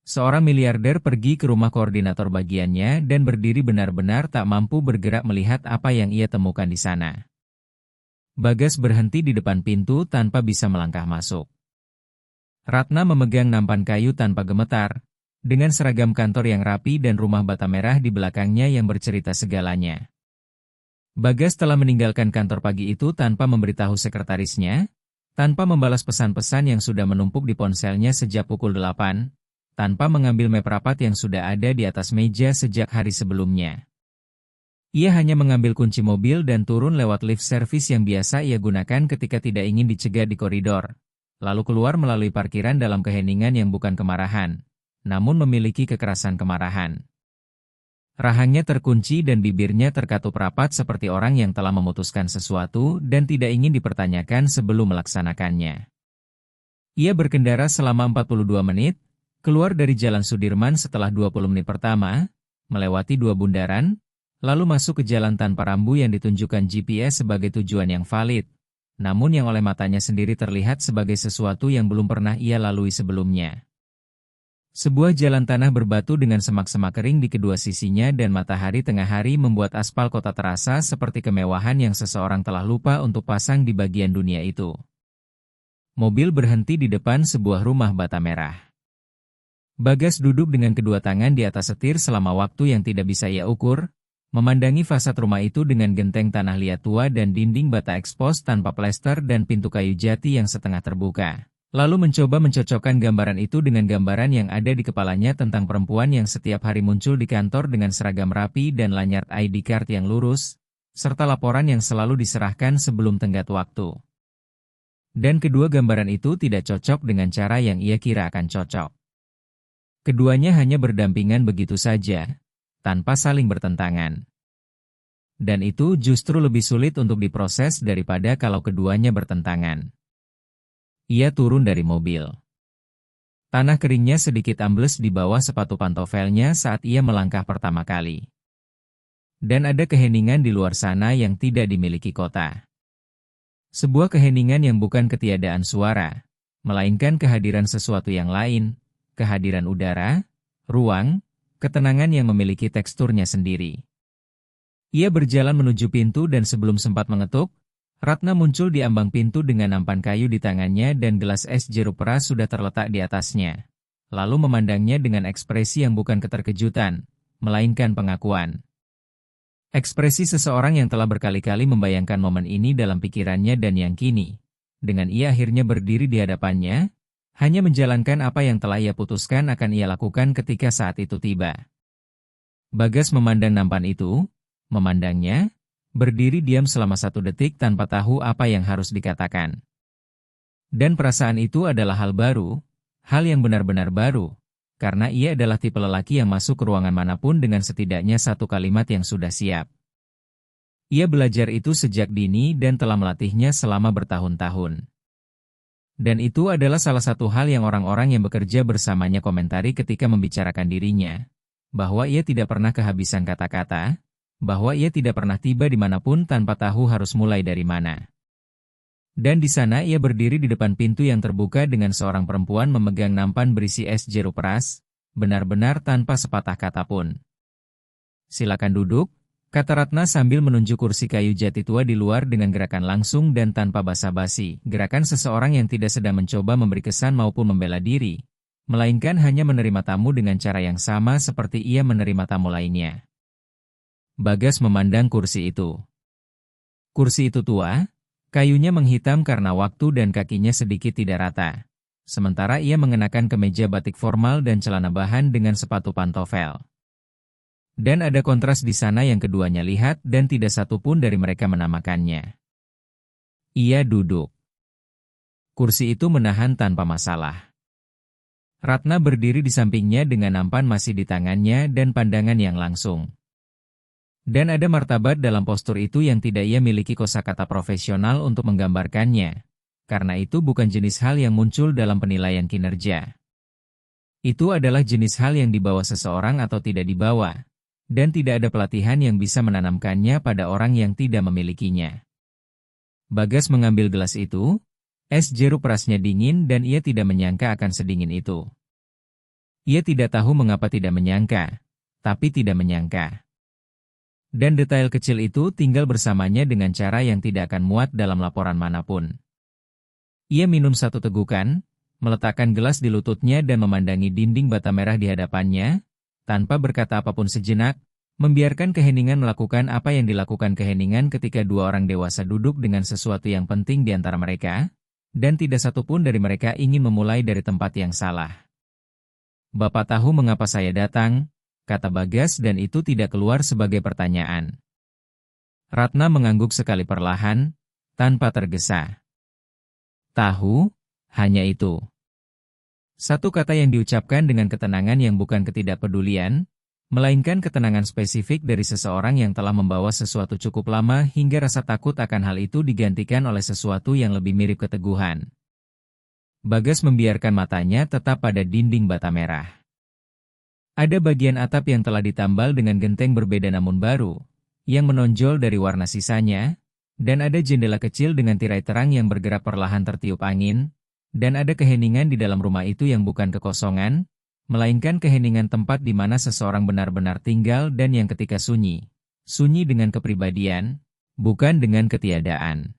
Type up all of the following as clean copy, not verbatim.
Seorang miliarder pergi ke rumah koordinator bagiannya dan berdiri benar-benar tak mampu bergerak melihat apa yang ia temukan di sana. Bagas berhenti di depan pintu tanpa bisa melangkah masuk. Ratna memegang nampan kayu tanpa gemetar, dengan seragam kantor yang rapi dan rumah bata merah di belakangnya yang bercerita segalanya. Bagas telah meninggalkan kantor pagi itu tanpa memberitahu sekretarisnya, tanpa membalas pesan-pesan yang sudah menumpuk di ponselnya sejak pukul 8, tanpa mengambil map rapat yang sudah ada di atas meja sejak hari sebelumnya. Ia hanya mengambil kunci mobil dan turun lewat lift service yang biasa ia gunakan ketika tidak ingin dicegat di koridor, lalu keluar melalui parkiran dalam keheningan yang bukan kemarahan, namun memiliki kekerasan kemarahan. Rahangnya terkunci dan bibirnya terkatup rapat seperti orang yang telah memutuskan sesuatu dan tidak ingin dipertanyakan sebelum melaksanakannya. Ia berkendara selama 42 menit, keluar dari Jalan Sudirman setelah 20 menit pertama, melewati 2 bundaran, lalu masuk ke jalan tanpa rambu yang ditunjukkan GPS sebagai tujuan yang valid, namun yang oleh matanya sendiri terlihat sebagai sesuatu yang belum pernah ia lalui sebelumnya. Sebuah jalan tanah berbatu dengan semak-semak kering di kedua sisinya dan matahari tengah hari membuat aspal kota terasa seperti kemewahan yang seseorang telah lupa untuk pasang di bagian dunia itu. Mobil berhenti di depan sebuah rumah bata merah. Bagas duduk dengan kedua tangan di atas setir selama waktu yang tidak bisa ia ukur, memandangi fasad rumah itu dengan genteng tanah liat tua dan dinding bata ekspos tanpa plester dan pintu kayu jati yang setengah terbuka. Lalu mencoba mencocokkan gambaran itu dengan gambaran yang ada di kepalanya tentang perempuan yang setiap hari muncul di kantor dengan seragam rapi dan lanyard ID card yang lurus, serta laporan yang selalu diserahkan sebelum tenggat waktu. Dan kedua gambaran itu tidak cocok dengan cara yang ia kira akan cocok. Keduanya hanya berdampingan begitu saja, tanpa saling bertentangan. Dan itu justru lebih sulit untuk diproses daripada kalau keduanya bertentangan. Ia turun dari mobil. Tanah keringnya sedikit ambles di bawah sepatu pantofelnya saat ia melangkah pertama kali. Dan ada keheningan di luar sana yang tidak dimiliki kota. Sebuah keheningan yang bukan ketiadaan suara, melainkan kehadiran sesuatu yang lain, kehadiran udara, ruang, ketenangan yang memiliki teksturnya sendiri. Ia berjalan menuju pintu dan sebelum sempat mengetuk, Ratna muncul di ambang pintu dengan nampan kayu di tangannya dan gelas es jeruk peras sudah terletak di atasnya. Lalu memandangnya dengan ekspresi yang bukan keterkejutan, melainkan pengakuan. Ekspresi seseorang yang telah berkali-kali membayangkan momen ini dalam pikirannya dan yang kini, dengan ia akhirnya berdiri di hadapannya, hanya menjalankan apa yang telah ia putuskan akan ia lakukan ketika saat itu tiba. Bagas memandang nampan itu, memandangnya, berdiri diam selama 1 detik tanpa tahu apa yang harus dikatakan. Dan perasaan itu adalah hal baru, hal yang benar-benar baru, karena ia adalah tipe lelaki yang masuk ke ruangan manapun dengan setidaknya 1 kalimat yang sudah siap. Ia belajar itu sejak dini dan telah melatihnya selama bertahun-tahun. Dan itu adalah salah satu hal yang orang-orang yang bekerja bersamanya komentari ketika membicarakan dirinya, bahwa ia tidak pernah kehabisan kata-kata, bahwa ia tidak pernah tiba dimanapun tanpa tahu harus mulai dari mana. Dan di sana ia berdiri di depan pintu yang terbuka dengan seorang perempuan memegang nampan berisi es jeruk peras, benar-benar tanpa sepatah kata pun. "Silakan duduk," kata Ratna sambil menunjuk kursi kayu jati tua di luar dengan gerakan langsung dan tanpa basa-basi, gerakan seseorang yang tidak sedang mencoba memberi kesan maupun membela diri, melainkan hanya menerima tamu dengan cara yang sama seperti ia menerima tamu lainnya. Bagas memandang kursi itu. Kursi itu tua, kayunya menghitam karena waktu dan kakinya sedikit tidak rata. Sementara ia mengenakan kemeja batik formal dan celana bahan dengan sepatu pantofel. Dan ada kontras di sana yang keduanya lihat dan tidak satu pun dari mereka menamakannya. Ia duduk. Kursi itu menahan tanpa masalah. Ratna berdiri di sampingnya dengan nampan masih di tangannya dan pandangan yang langsung. Dan ada martabat dalam postur itu yang tidak ia miliki kosakata profesional untuk menggambarkannya. Karena itu bukan jenis hal yang muncul dalam penilaian kinerja. Itu adalah jenis hal yang dibawa seseorang atau tidak dibawa. Dan tidak ada pelatihan yang bisa menanamkannya pada orang yang tidak memilikinya. Bagas mengambil gelas itu, es jeruk perasnya dingin dan ia tidak menyangka akan sedingin itu. Ia tidak tahu mengapa tidak menyangka, tapi tidak menyangka. Dan detail kecil itu tinggal bersamanya dengan cara yang tidak akan muat dalam laporan manapun. Ia minum satu tegukan, meletakkan gelas di lututnya dan memandangi dinding bata merah di hadapannya, tanpa berkata apapun sejenak, membiarkan keheningan melakukan apa yang dilakukan keheningan ketika dua orang dewasa duduk dengan sesuatu yang penting di antara mereka, dan tidak satupun dari mereka ingin memulai dari tempat yang salah. "Bapak tahu mengapa saya datang?" kata Bagas, dan itu tidak keluar sebagai pertanyaan. Ratna mengangguk sekali perlahan, tanpa tergesa. "Tahu, hanya itu." Satu kata yang diucapkan dengan ketenangan yang bukan ketidakpedulian, melainkan ketenangan spesifik dari seseorang yang telah membawa sesuatu cukup lama hingga rasa takut akan hal itu digantikan oleh sesuatu yang lebih mirip keteguhan. Bagas membiarkan matanya tetap pada dinding bata merah. Ada bagian atap yang telah ditambal dengan genteng berbeda namun baru, yang menonjol dari warna sisanya, dan ada jendela kecil dengan tirai terang yang bergerak perlahan tertiup angin, dan ada keheningan di dalam rumah itu yang bukan kekosongan, melainkan keheningan tempat di mana seseorang benar-benar tinggal dan yang ketika sunyi. Sunyi dengan kepribadian, bukan dengan ketiadaan.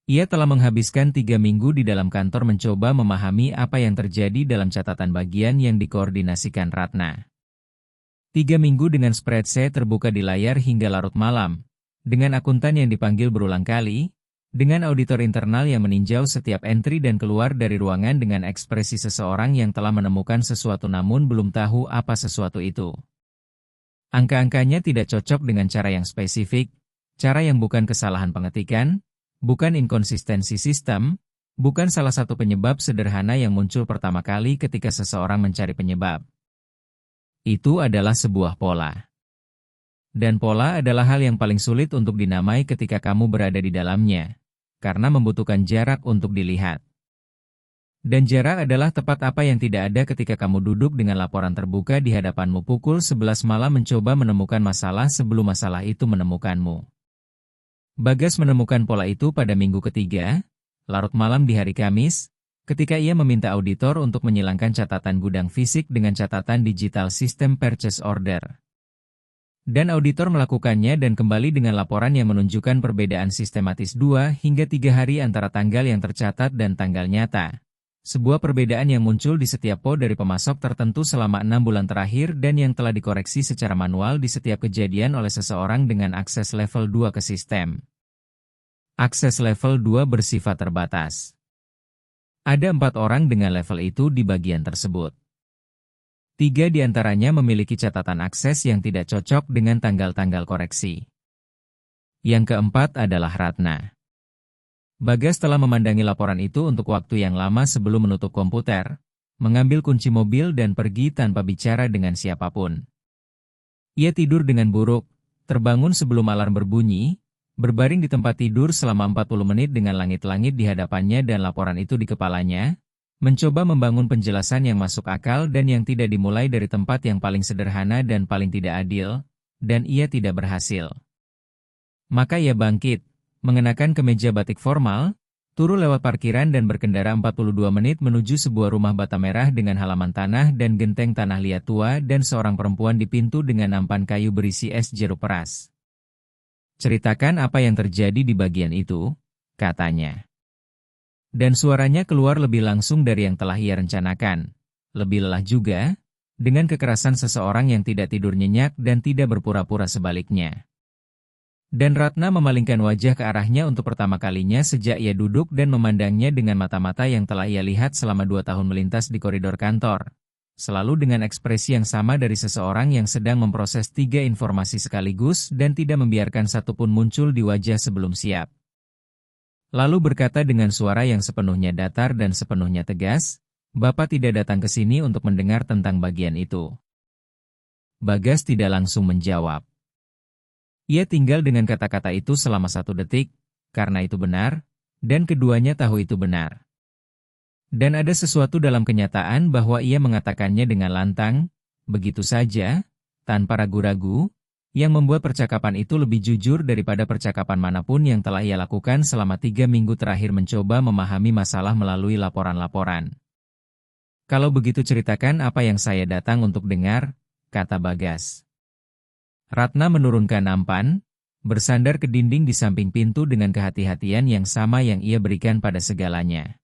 Ia telah menghabiskan 3 minggu di dalam kantor mencoba memahami apa yang terjadi dalam catatan bagian yang dikoordinasikan Ratna. 3 minggu dengan spreadsheet terbuka di layar hingga larut malam, dengan akuntan yang dipanggil berulang kali, dengan auditor internal yang meninjau setiap entry dan keluar dari ruangan dengan ekspresi seseorang yang telah menemukan sesuatu namun belum tahu apa sesuatu itu. Angka-angkanya tidak cocok dengan cara yang spesifik, cara yang bukan kesalahan pengetikan, bukan inkonsistensi sistem, bukan salah satu penyebab sederhana yang muncul pertama kali ketika seseorang mencari penyebab. Itu adalah sebuah pola. Dan pola adalah hal yang paling sulit untuk dinamai ketika kamu berada di dalamnya, karena membutuhkan jarak untuk dilihat. Dan jarak adalah tepat apa yang tidak ada ketika kamu duduk dengan laporan terbuka di hadapanmu pukul 11 malam mencoba menemukan masalah sebelum masalah itu menemukanmu. Bagas menemukan pola itu pada minggu ketiga, larut malam di hari Kamis, ketika ia meminta auditor untuk menyilangkan catatan gudang fisik dengan catatan digital sistem purchase order. Dan auditor melakukannya dan kembali dengan laporan yang menunjukkan perbedaan sistematis 2 hingga 3 hari antara tanggal yang tercatat dan tanggal nyata. Sebuah perbedaan yang muncul di setiap PO dari pemasok tertentu selama 6 bulan terakhir dan yang telah dikoreksi secara manual di setiap kejadian oleh seseorang dengan akses level 2 ke sistem. Akses level 2 bersifat terbatas. Ada 4 orang dengan level itu di bagian tersebut. 3 di antaranya memiliki catatan akses yang tidak cocok dengan tanggal-tanggal koreksi. Yang keempat adalah Ratna. Bagas telah memandangi laporan itu untuk waktu yang lama sebelum menutup komputer, mengambil kunci mobil dan pergi tanpa bicara dengan siapapun. Ia tidur dengan buruk, terbangun sebelum alarm berbunyi, berbaring di tempat tidur selama 40 menit dengan langit-langit di hadapannya dan laporan itu di kepalanya, mencoba membangun penjelasan yang masuk akal dan yang tidak dimulai dari tempat yang paling sederhana dan paling tidak adil, dan ia tidak berhasil. Maka ia bangkit, mengenakan kemeja batik formal, turun lewat parkiran dan berkendara 42 menit menuju sebuah rumah bata merah dengan halaman tanah dan genteng tanah liat tua dan seorang perempuan di pintu dengan nampan kayu berisi es jeruk peras. "Ceritakan apa yang terjadi di bagian itu," katanya. Dan suaranya keluar lebih langsung dari yang telah ia rencanakan. Lebih lelah juga, dengan kekerasan seseorang yang tidak tidur nyenyak dan tidak berpura-pura sebaliknya. Dan Ratna memalingkan wajah ke arahnya untuk pertama kalinya sejak ia duduk dan memandangnya dengan mata-mata yang telah ia lihat selama 2 tahun melintas di koridor kantor. Selalu dengan ekspresi yang sama dari seseorang yang sedang memproses 3 informasi sekaligus dan tidak membiarkan satupun muncul di wajah sebelum siap. Lalu berkata dengan suara yang sepenuhnya datar dan sepenuhnya tegas, "Bapak tidak datang ke sini untuk mendengar tentang bagian itu." Bagas tidak langsung menjawab. Ia tinggal dengan kata-kata itu selama 1 detik, karena itu benar, dan keduanya tahu itu benar. Dan ada sesuatu dalam kenyataan bahwa ia mengatakannya dengan lantang, begitu saja, tanpa ragu-ragu, yang membuat percakapan itu lebih jujur daripada percakapan manapun yang telah ia lakukan selama 3 minggu terakhir mencoba memahami masalah melalui laporan-laporan. Kalau begitu ceritakan apa yang saya datang untuk dengar, kata Bagas. Ratna menurunkan nampan, bersandar ke dinding di samping pintu dengan kehati-hatian yang sama yang ia berikan pada segalanya.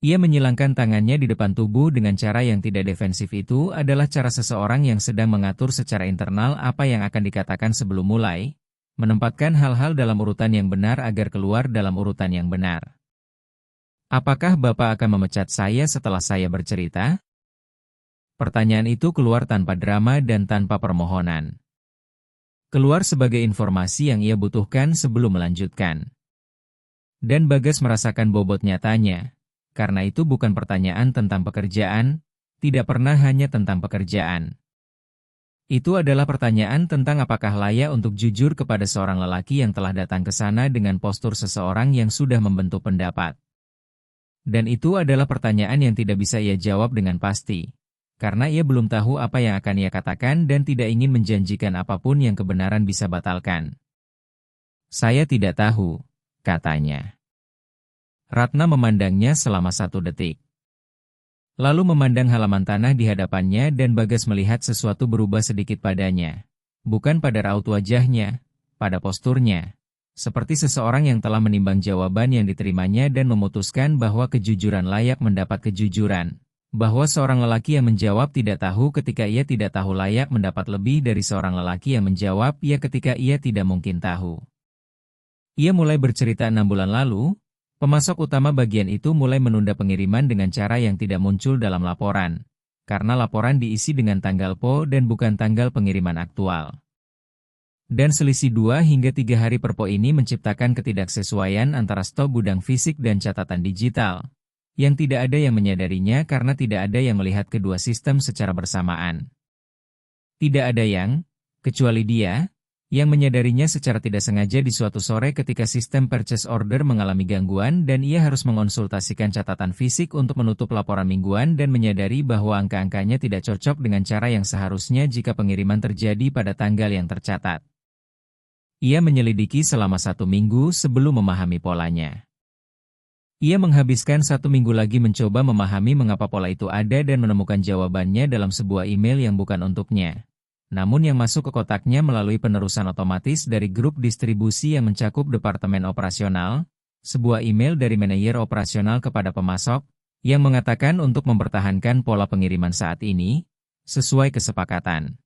Ia menyilangkan tangannya di depan tubuh dengan cara yang tidak defensif. Itu adalah cara seseorang yang sedang mengatur secara internal apa yang akan dikatakan sebelum mulai, menempatkan hal-hal dalam urutan yang benar agar keluar dalam urutan yang benar. Apakah Bapak akan memecat saya setelah saya bercerita? Pertanyaan itu keluar tanpa drama dan tanpa permohonan. Keluar sebagai informasi yang ia butuhkan sebelum melanjutkan. Dan Bagas merasakan bobot nyatanya. Karena itu bukan pertanyaan tentang pekerjaan, tidak pernah hanya tentang pekerjaan. Itu adalah pertanyaan tentang apakah layak untuk jujur kepada seorang lelaki yang telah datang ke sana dengan postur seseorang yang sudah membentuk pendapat. Dan itu adalah pertanyaan yang tidak bisa ia jawab dengan pasti. Karena ia belum tahu apa yang akan ia katakan dan tidak ingin menjanjikan apapun yang kebenaran bisa batalkan. Saya tidak tahu, katanya. Ratna memandangnya selama 1 detik. Lalu memandang halaman tanah di hadapannya dan Bagas melihat sesuatu berubah sedikit padanya. Bukan pada raut wajahnya, pada posturnya. Seperti seseorang yang telah menimbang jawaban yang diterimanya dan memutuskan bahwa kejujuran layak mendapat kejujuran. Bahwa seorang lelaki yang menjawab tidak tahu ketika ia tidak tahu layak mendapat lebih dari seorang lelaki yang menjawab ya ketika ia tidak mungkin tahu. Ia mulai bercerita 6 bulan lalu. Pemasok utama bagian itu mulai menunda pengiriman dengan cara yang tidak muncul dalam laporan, karena laporan diisi dengan tanggal PO dan bukan tanggal pengiriman aktual. Dan selisih 2 hingga 3 hari per PO ini menciptakan ketidaksesuaian antara stok gudang fisik dan catatan digital, yang tidak ada yang menyadarinya karena tidak ada yang melihat kedua sistem secara bersamaan. Tidak ada yang, kecuali dia, yang menyadarinya secara tidak sengaja di suatu sore ketika sistem purchase order mengalami gangguan dan ia harus mengonsultasikan catatan fisik untuk menutup laporan mingguan dan menyadari bahwa angka-angkanya tidak cocok dengan cara yang seharusnya jika pengiriman terjadi pada tanggal yang tercatat. Ia menyelidiki selama 1 minggu sebelum memahami polanya. Ia menghabiskan 1 minggu lagi mencoba memahami mengapa pola itu ada dan menemukan jawabannya dalam sebuah email yang bukan untuknya. Namun yang masuk ke kotaknya melalui penerusan otomatis dari grup distribusi yang mencakup departemen operasional, sebuah email dari manajer operasional kepada pemasok, yang mengatakan untuk mempertahankan pola pengiriman saat ini, sesuai kesepakatan.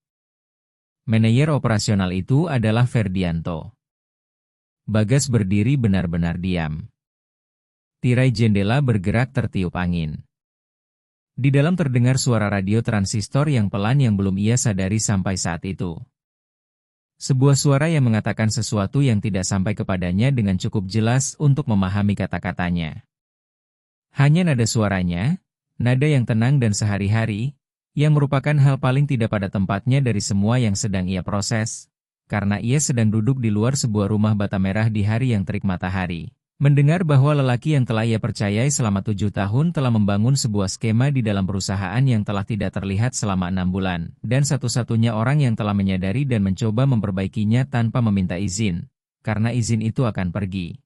Manajer operasional itu adalah Ferdianto. Bagas berdiri benar-benar diam. Tirai jendela bergerak tertiup angin. Di dalam terdengar suara radio transistor yang pelan yang belum ia sadari sampai saat itu. Sebuah suara yang mengatakan sesuatu yang tidak sampai kepadanya dengan cukup jelas untuk memahami kata-katanya. Hanya nada suaranya, nada yang tenang dan sehari-hari, yang merupakan hal paling tidak pada tempatnya dari semua yang sedang ia proses, karena ia sedang duduk di luar sebuah rumah bata merah di hari yang terik matahari. Mendengar bahwa lelaki yang telah ia percayai selama 7 tahun telah membangun sebuah skema di dalam perusahaan yang telah tidak terlihat selama 6 bulan, dan satu-satunya orang yang telah menyadari dan mencoba memperbaikinya tanpa meminta izin, karena izin itu akan pergi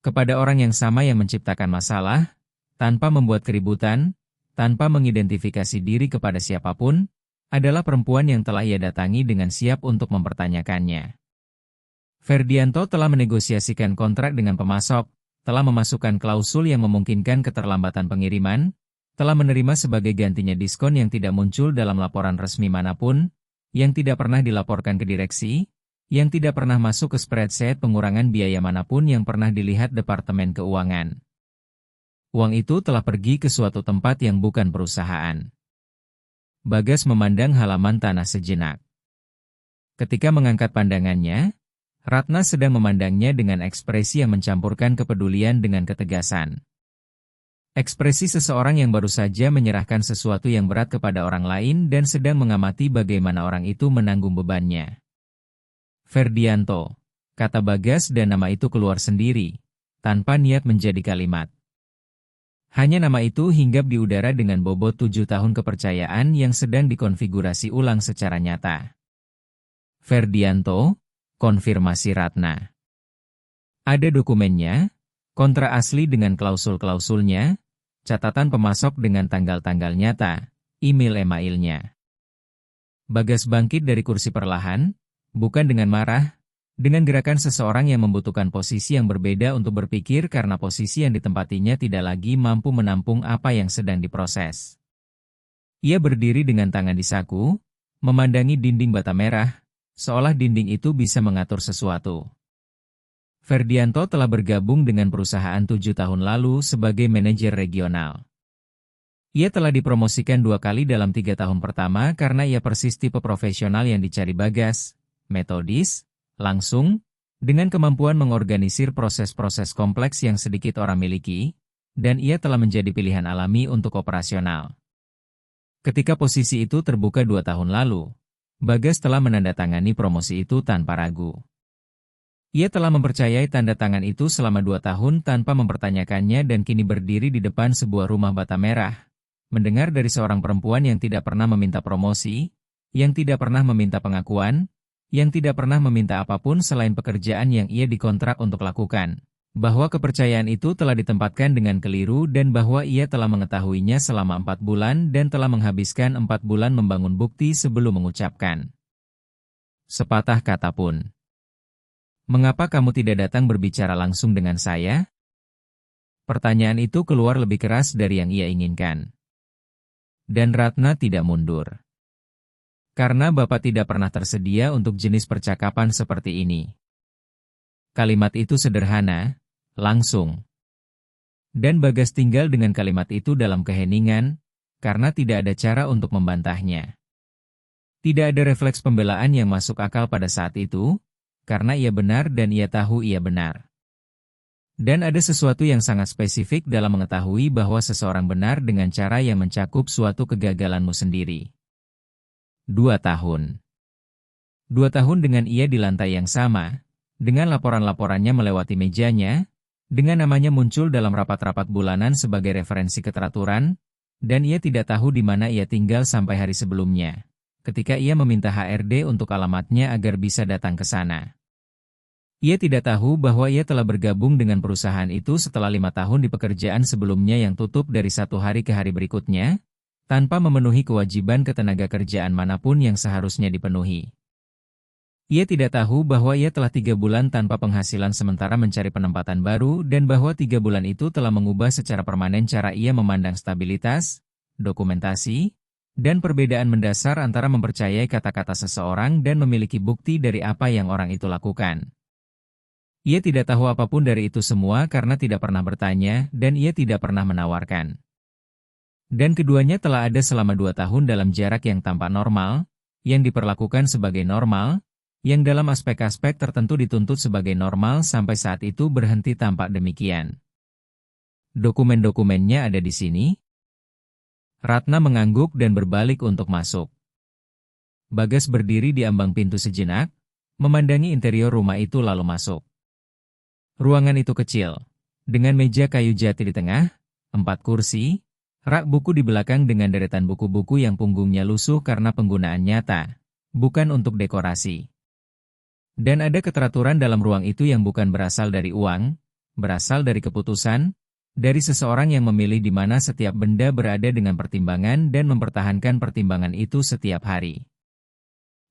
kepada orang yang sama yang menciptakan masalah, tanpa membuat keributan, tanpa mengidentifikasi diri kepada siapapun, adalah perempuan yang telah ia datangi dengan siap untuk mempertanyakannya. Ferdianto telah menegosiasikan kontrak dengan pemasok, telah memasukkan klausul yang memungkinkan keterlambatan pengiriman, telah menerima sebagai gantinya diskon yang tidak muncul dalam laporan resmi manapun, yang tidak pernah dilaporkan ke direksi, yang tidak pernah masuk ke spreadsheet pengurangan biaya manapun yang pernah dilihat Departemen Keuangan. Uang itu telah pergi ke suatu tempat yang bukan perusahaan. Bagas memandang halaman tanah sejenak. Ketika mengangkat pandangannya, Ratna sedang memandangnya dengan ekspresi yang mencampurkan kepedulian dengan ketegasan. Ekspresi seseorang yang baru saja menyerahkan sesuatu yang berat kepada orang lain dan sedang mengamati bagaimana orang itu menanggung bebannya. Ferdianto, kata Bagas dan nama itu keluar sendiri, tanpa niat menjadi kalimat. Hanya nama itu hinggap di udara dengan bobot 7 tahun kepercayaan yang sedang dikonfigurasi ulang secara nyata. Ferdianto, konfirmasi Ratna. Ada dokumennya, kontrak asli dengan klausul-klausulnya, catatan pemasok dengan tanggal-tanggal nyata, email-emailnya. Bagas bangkit dari kursi perlahan, bukan dengan marah, dengan gerakan seseorang yang membutuhkan posisi yang berbeda untuk berpikir karena posisi yang ditempatinya tidak lagi mampu menampung apa yang sedang diproses. Ia berdiri dengan tangan di saku, memandangi dinding bata merah, seolah dinding itu bisa mengatur sesuatu. Ferdianto telah bergabung dengan perusahaan 7 tahun lalu sebagai manajer regional. Ia telah dipromosikan 2 kali dalam 3 tahun pertama karena ia persis tipe profesional yang dicari Bagas, metodis, langsung, dengan kemampuan mengorganisir proses-proses kompleks yang sedikit orang miliki, dan ia telah menjadi pilihan alami untuk operasional. Ketika posisi itu terbuka 2 tahun lalu, Bagas telah menandatangani promosi itu tanpa ragu. Ia telah mempercayai tanda tangan itu selama 2 tahun tanpa mempertanyakannya dan kini berdiri di depan sebuah rumah bata merah, mendengar dari seorang perempuan yang tidak pernah meminta promosi, yang tidak pernah meminta pengakuan, yang tidak pernah meminta apapun selain pekerjaan yang ia dikontrak untuk lakukan, bahwa kepercayaan itu telah ditempatkan dengan keliru dan bahwa ia telah mengetahuinya selama 4 bulan dan telah menghabiskan 4 bulan membangun bukti sebelum mengucapkan sepatah kata pun. "Mengapa kamu tidak datang berbicara langsung dengan saya?" Pertanyaan itu keluar lebih keras dari yang ia inginkan. Dan Ratna tidak mundur. Karena Bapak tidak pernah tersedia untuk jenis percakapan seperti ini. Kalimat itu sederhana, langsung. Dan Bagas tinggal dengan kalimat itu dalam keheningan, karena tidak ada cara untuk membantahnya. Tidak ada refleks pembelaan yang masuk akal pada saat itu, karena ia benar dan ia tahu ia benar. Dan ada sesuatu yang sangat spesifik dalam mengetahui bahwa seseorang benar dengan cara yang mencakup suatu kegagalanmu sendiri. 2 tahun. 2 tahun dengan ia di lantai yang sama, dengan laporan-laporannya melewati mejanya, dengan namanya muncul dalam rapat-rapat bulanan sebagai referensi keteraturan, dan ia tidak tahu di mana ia tinggal sampai hari sebelumnya, ketika ia meminta HRD untuk alamatnya agar bisa datang ke sana. Ia tidak tahu bahwa ia telah bergabung dengan perusahaan itu setelah 5 tahun di pekerjaan sebelumnya yang tutup dari 1 hari ke hari berikutnya, tanpa memenuhi kewajiban ketenaga kerjaan manapun yang seharusnya dipenuhi. Ia tidak tahu bahwa ia telah 3 bulan tanpa penghasilan sementara mencari penempatan baru dan bahwa 3 bulan itu telah mengubah secara permanen cara ia memandang stabilitas, dokumentasi, dan perbedaan mendasar antara mempercayai kata-kata seseorang dan memiliki bukti dari apa yang orang itu lakukan. Ia tidak tahu apapun dari itu semua karena tidak pernah bertanya dan ia tidak pernah menawarkan. Dan keduanya telah ada selama 2 tahun dalam jarak yang tampak normal, yang diperlakukan sebagai normal, yang dalam aspek-aspek tertentu dituntut sebagai normal sampai saat itu berhenti tampak demikian. Dokumen-dokumennya ada di sini. Ratna mengangguk dan berbalik untuk masuk. Bagas berdiri di ambang pintu sejenak, memandangi interior rumah itu lalu masuk. Ruangan itu kecil, dengan meja kayu jati di tengah, 4 kursi, rak buku di belakang dengan deretan buku-buku yang punggungnya lusuh karena penggunaan nyata, bukan untuk dekorasi. Dan ada keteraturan dalam ruang itu yang bukan berasal dari uang, berasal dari keputusan, dari seseorang yang memilih di mana setiap benda berada dengan pertimbangan dan mempertahankan pertimbangan itu setiap hari.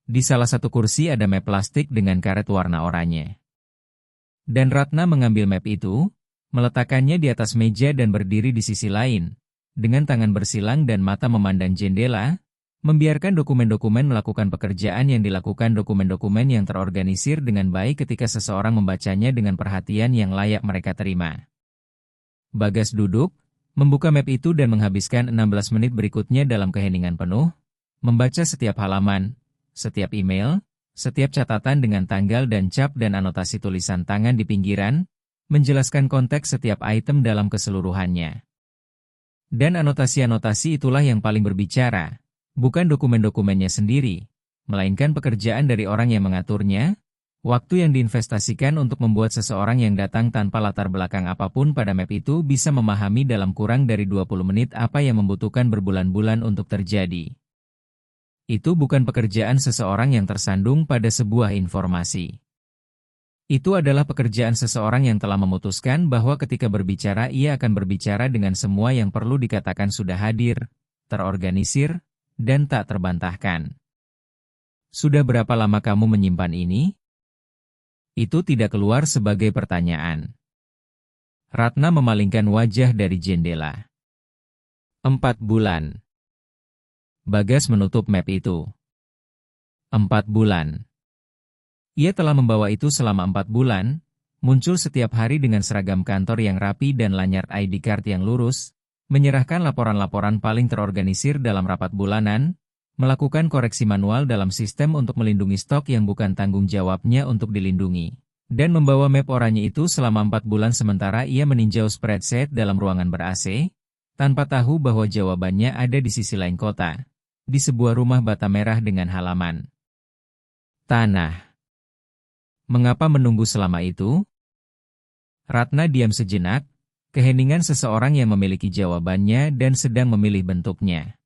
Di salah satu kursi ada map plastik dengan karet warna oranye. Dan Ratna mengambil map itu, meletakkannya di atas meja dan berdiri di sisi lain, dengan tangan bersilang dan mata memandang jendela, membiarkan dokumen-dokumen melakukan pekerjaan yang dilakukan dokumen-dokumen yang terorganisir dengan baik ketika seseorang membacanya dengan perhatian yang layak mereka terima. Bagas duduk, membuka map itu dan menghabiskan 16 menit berikutnya dalam keheningan penuh, membaca setiap halaman, setiap email, setiap catatan dengan tanggal dan cap dan anotasi tulisan tangan di pinggiran, menjelaskan konteks setiap item dalam keseluruhannya. Dan anotasi-anotasi itulah yang paling berbicara, bukan dokumen-dokumennya sendiri, melainkan pekerjaan dari orang yang mengaturnya, waktu yang diinvestasikan untuk membuat seseorang yang datang tanpa latar belakang apapun pada map itu bisa memahami dalam kurang dari 20 menit apa yang membutuhkan berbulan-bulan untuk terjadi. Itu bukan pekerjaan seseorang yang tersandung pada sebuah informasi. Itu adalah pekerjaan seseorang yang telah memutuskan bahwa ketika berbicara ia akan berbicara dengan semua yang perlu dikatakan sudah hadir, terorganisir, dan tak terbantahkan. Sudah berapa lama kamu menyimpan ini? Itu tidak keluar sebagai pertanyaan. Ratna memalingkan wajah dari jendela. 4 bulan. Bagas menutup map itu. 4 bulan. Ia telah membawa itu selama 4 bulan, muncul setiap hari dengan seragam kantor yang rapi dan lanyard ID card yang lurus, menyerahkan laporan-laporan paling terorganisir dalam rapat bulanan, melakukan koreksi manual dalam sistem untuk melindungi stok yang bukan tanggung jawabnya untuk dilindungi, dan membawa map oranye itu selama 4 bulan sementara ia meninjau spreadsheet dalam ruangan ber-AC, tanpa tahu bahwa jawabannya ada di sisi lain kota, di sebuah rumah bata merah dengan halaman tanah. Mengapa menunggu selama itu? Ratna diam sejenak, keheningan seseorang yang memiliki jawabannya dan sedang memilih bentuknya.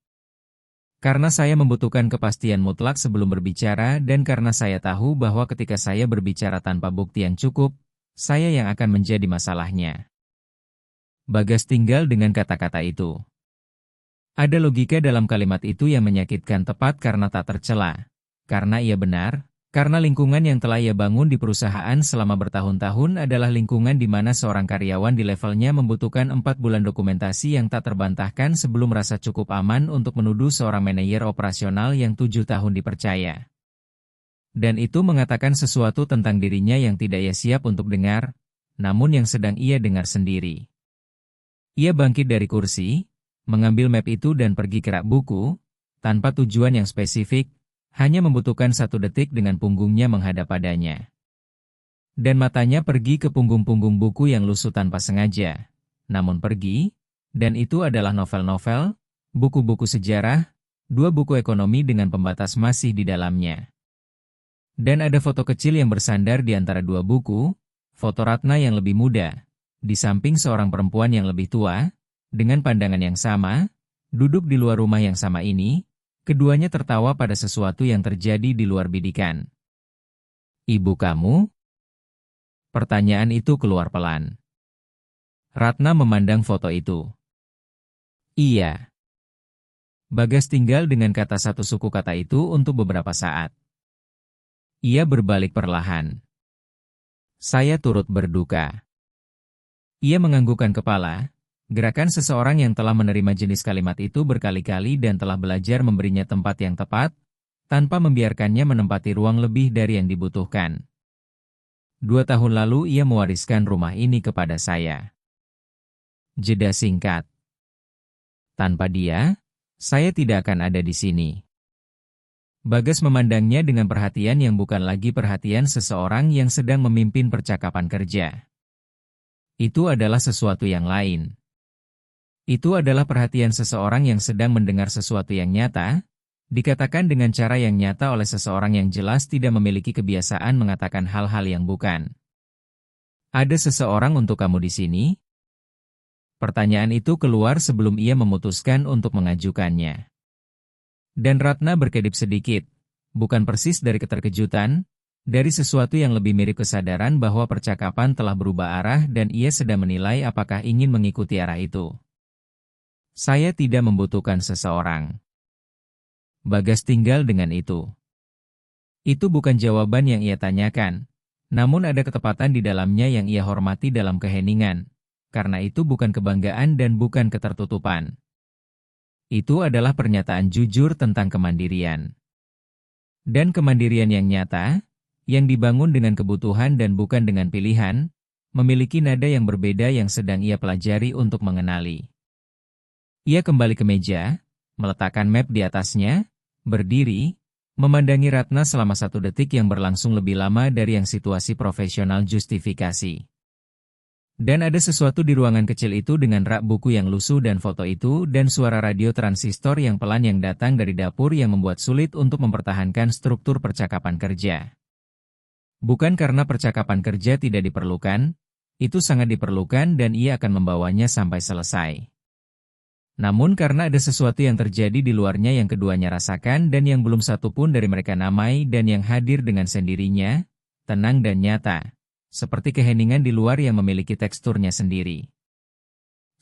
Karena saya membutuhkan kepastian mutlak sebelum berbicara dan karena saya tahu bahwa ketika saya berbicara tanpa bukti yang cukup, saya yang akan menjadi masalahnya. Bagas tinggal dengan kata-kata itu. Ada logika dalam kalimat itu yang menyakitkan tepat karena tak tercela. Karena ia benar. Karena lingkungan yang telah ia bangun di perusahaan selama bertahun-tahun adalah lingkungan di mana seorang karyawan di levelnya membutuhkan 4 bulan dokumentasi yang tak terbantahkan sebelum merasa cukup aman untuk menuduh seorang manajer operasional yang 7 tahun dipercaya. Dan itu mengatakan sesuatu tentang dirinya yang tidak ia siap untuk dengar, namun yang sedang ia dengar sendiri. Ia bangkit dari kursi, mengambil map itu dan pergi ke rak buku, tanpa tujuan yang spesifik, hanya membutuhkan 1 detik dengan punggungnya menghadap padanya. Dan matanya pergi ke punggung-punggung buku yang lusuh tanpa sengaja. Namun pergi, dan itu adalah novel-novel, buku-buku sejarah, 2 buku ekonomi dengan pembatas masih di dalamnya. Dan ada foto kecil yang bersandar di antara 2 buku, foto Ratna yang lebih muda, di samping seorang perempuan yang lebih tua, dengan pandangan yang sama, duduk di luar rumah yang sama ini. Keduanya tertawa pada sesuatu yang terjadi di luar bidikan. Ibu kamu? Pertanyaan itu keluar pelan. Ratna memandang foto itu. Iya. Bagas tinggal dengan kata satu suku kata itu untuk beberapa saat. Ia berbalik perlahan. Saya turut berduka. Ia menganggukkan kepala. Gerakan seseorang yang telah menerima jenis kalimat itu berkali-kali dan telah belajar memberinya tempat yang tepat, tanpa membiarkannya menempati ruang lebih dari yang dibutuhkan. 2 tahun lalu ia mewariskan rumah ini kepada saya. Jeda singkat. Tanpa dia, saya tidak akan ada di sini. Bagas memandangnya dengan perhatian yang bukan lagi perhatian seseorang yang sedang memimpin percakapan kerja. Itu adalah sesuatu yang lain. Itu adalah perhatian seseorang yang sedang mendengar sesuatu yang nyata, dikatakan dengan cara yang nyata oleh seseorang yang jelas tidak memiliki kebiasaan mengatakan hal-hal yang bukan. Ada seseorang untuk kamu di sini? Pertanyaan itu keluar sebelum ia memutuskan untuk mengajukannya. Dan Ratna berkedip sedikit, bukan persis dari keterkejutan, dari sesuatu yang lebih mirip kesadaran bahwa percakapan telah berubah arah dan ia sedang menilai apakah ingin mengikuti arah itu. Saya tidak membutuhkan seseorang. Bagas tinggal dengan itu. Itu bukan jawaban yang ia tanyakan, namun ada ketepatan di dalamnya yang ia hormati dalam keheningan, karena itu bukan kebanggaan dan bukan ketertutupan. Itu adalah pernyataan jujur tentang kemandirian. Dan kemandirian yang nyata, yang dibangun dengan kebutuhan dan bukan dengan pilihan, memiliki nada yang berbeda yang sedang ia pelajari untuk mengenali. Ia kembali ke meja, meletakkan map di atasnya, berdiri, memandangi Ratna selama 1 detik yang berlangsung lebih lama dari yang situasi profesional justifikasi. Dan ada sesuatu di ruangan kecil itu dengan rak buku yang lusuh dan foto itu dan suara radio transistor yang pelan yang datang dari dapur yang membuat sulit untuk mempertahankan struktur percakapan kerja. Bukan karena percakapan kerja tidak diperlukan, itu sangat diperlukan dan ia akan membawanya sampai selesai. Namun karena ada sesuatu yang terjadi di luarnya yang keduanya rasakan dan yang belum satu pun dari mereka namai dan yang hadir dengan sendirinya, tenang dan nyata, seperti keheningan di luar yang memiliki teksturnya sendiri.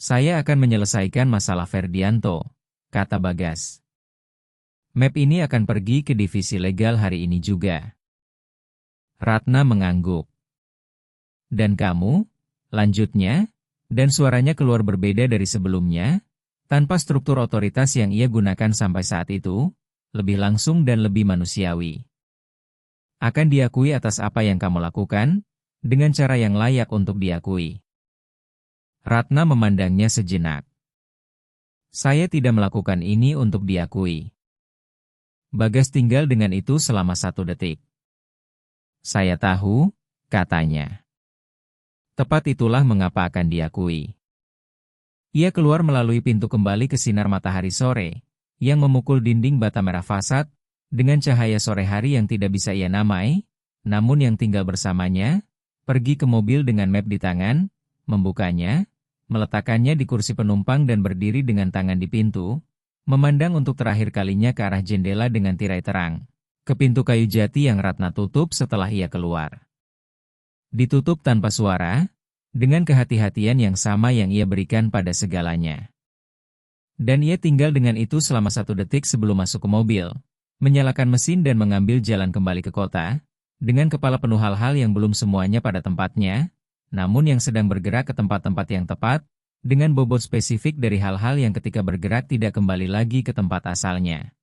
Saya akan menyelesaikan masalah Ferdianto, kata Bagas. Map ini akan pergi ke divisi legal hari ini juga. Ratna mengangguk. Dan kamu? Lanjutnya, dan suaranya keluar berbeda dari sebelumnya, tanpa struktur otoritas yang ia gunakan sampai saat itu, lebih langsung dan lebih manusiawi. Akan diakui atas apa yang kamu lakukan, dengan cara yang layak untuk diakui. Ratna memandangnya sejenak. Saya tidak melakukan ini untuk diakui. Bagas tinggal dengan itu selama 1 detik. Saya tahu, katanya. Tepat itulah mengapa akan diakui. Ia keluar melalui pintu kembali ke sinar matahari sore, yang memukul dinding bata merah fasad, dengan cahaya sore hari yang tidak bisa ia namai, namun yang tinggal bersamanya, pergi ke mobil dengan map di tangan, membukanya, meletakkannya di kursi penumpang dan berdiri dengan tangan di pintu, memandang untuk terakhir kalinya ke arah jendela dengan tirai terang, ke pintu kayu jati yang Ratna tutup setelah ia keluar. Ditutup tanpa suara, dengan kehati-hatian yang sama yang ia berikan pada segalanya. Dan ia tinggal dengan itu selama 1 detik sebelum masuk ke mobil, menyalakan mesin dan mengambil jalan kembali ke kota, dengan kepala penuh hal-hal yang belum semuanya pada tempatnya, namun yang sedang bergerak ke tempat-tempat yang tepat, dengan bobot spesifik dari hal-hal yang ketika bergerak tidak kembali lagi ke tempat asalnya.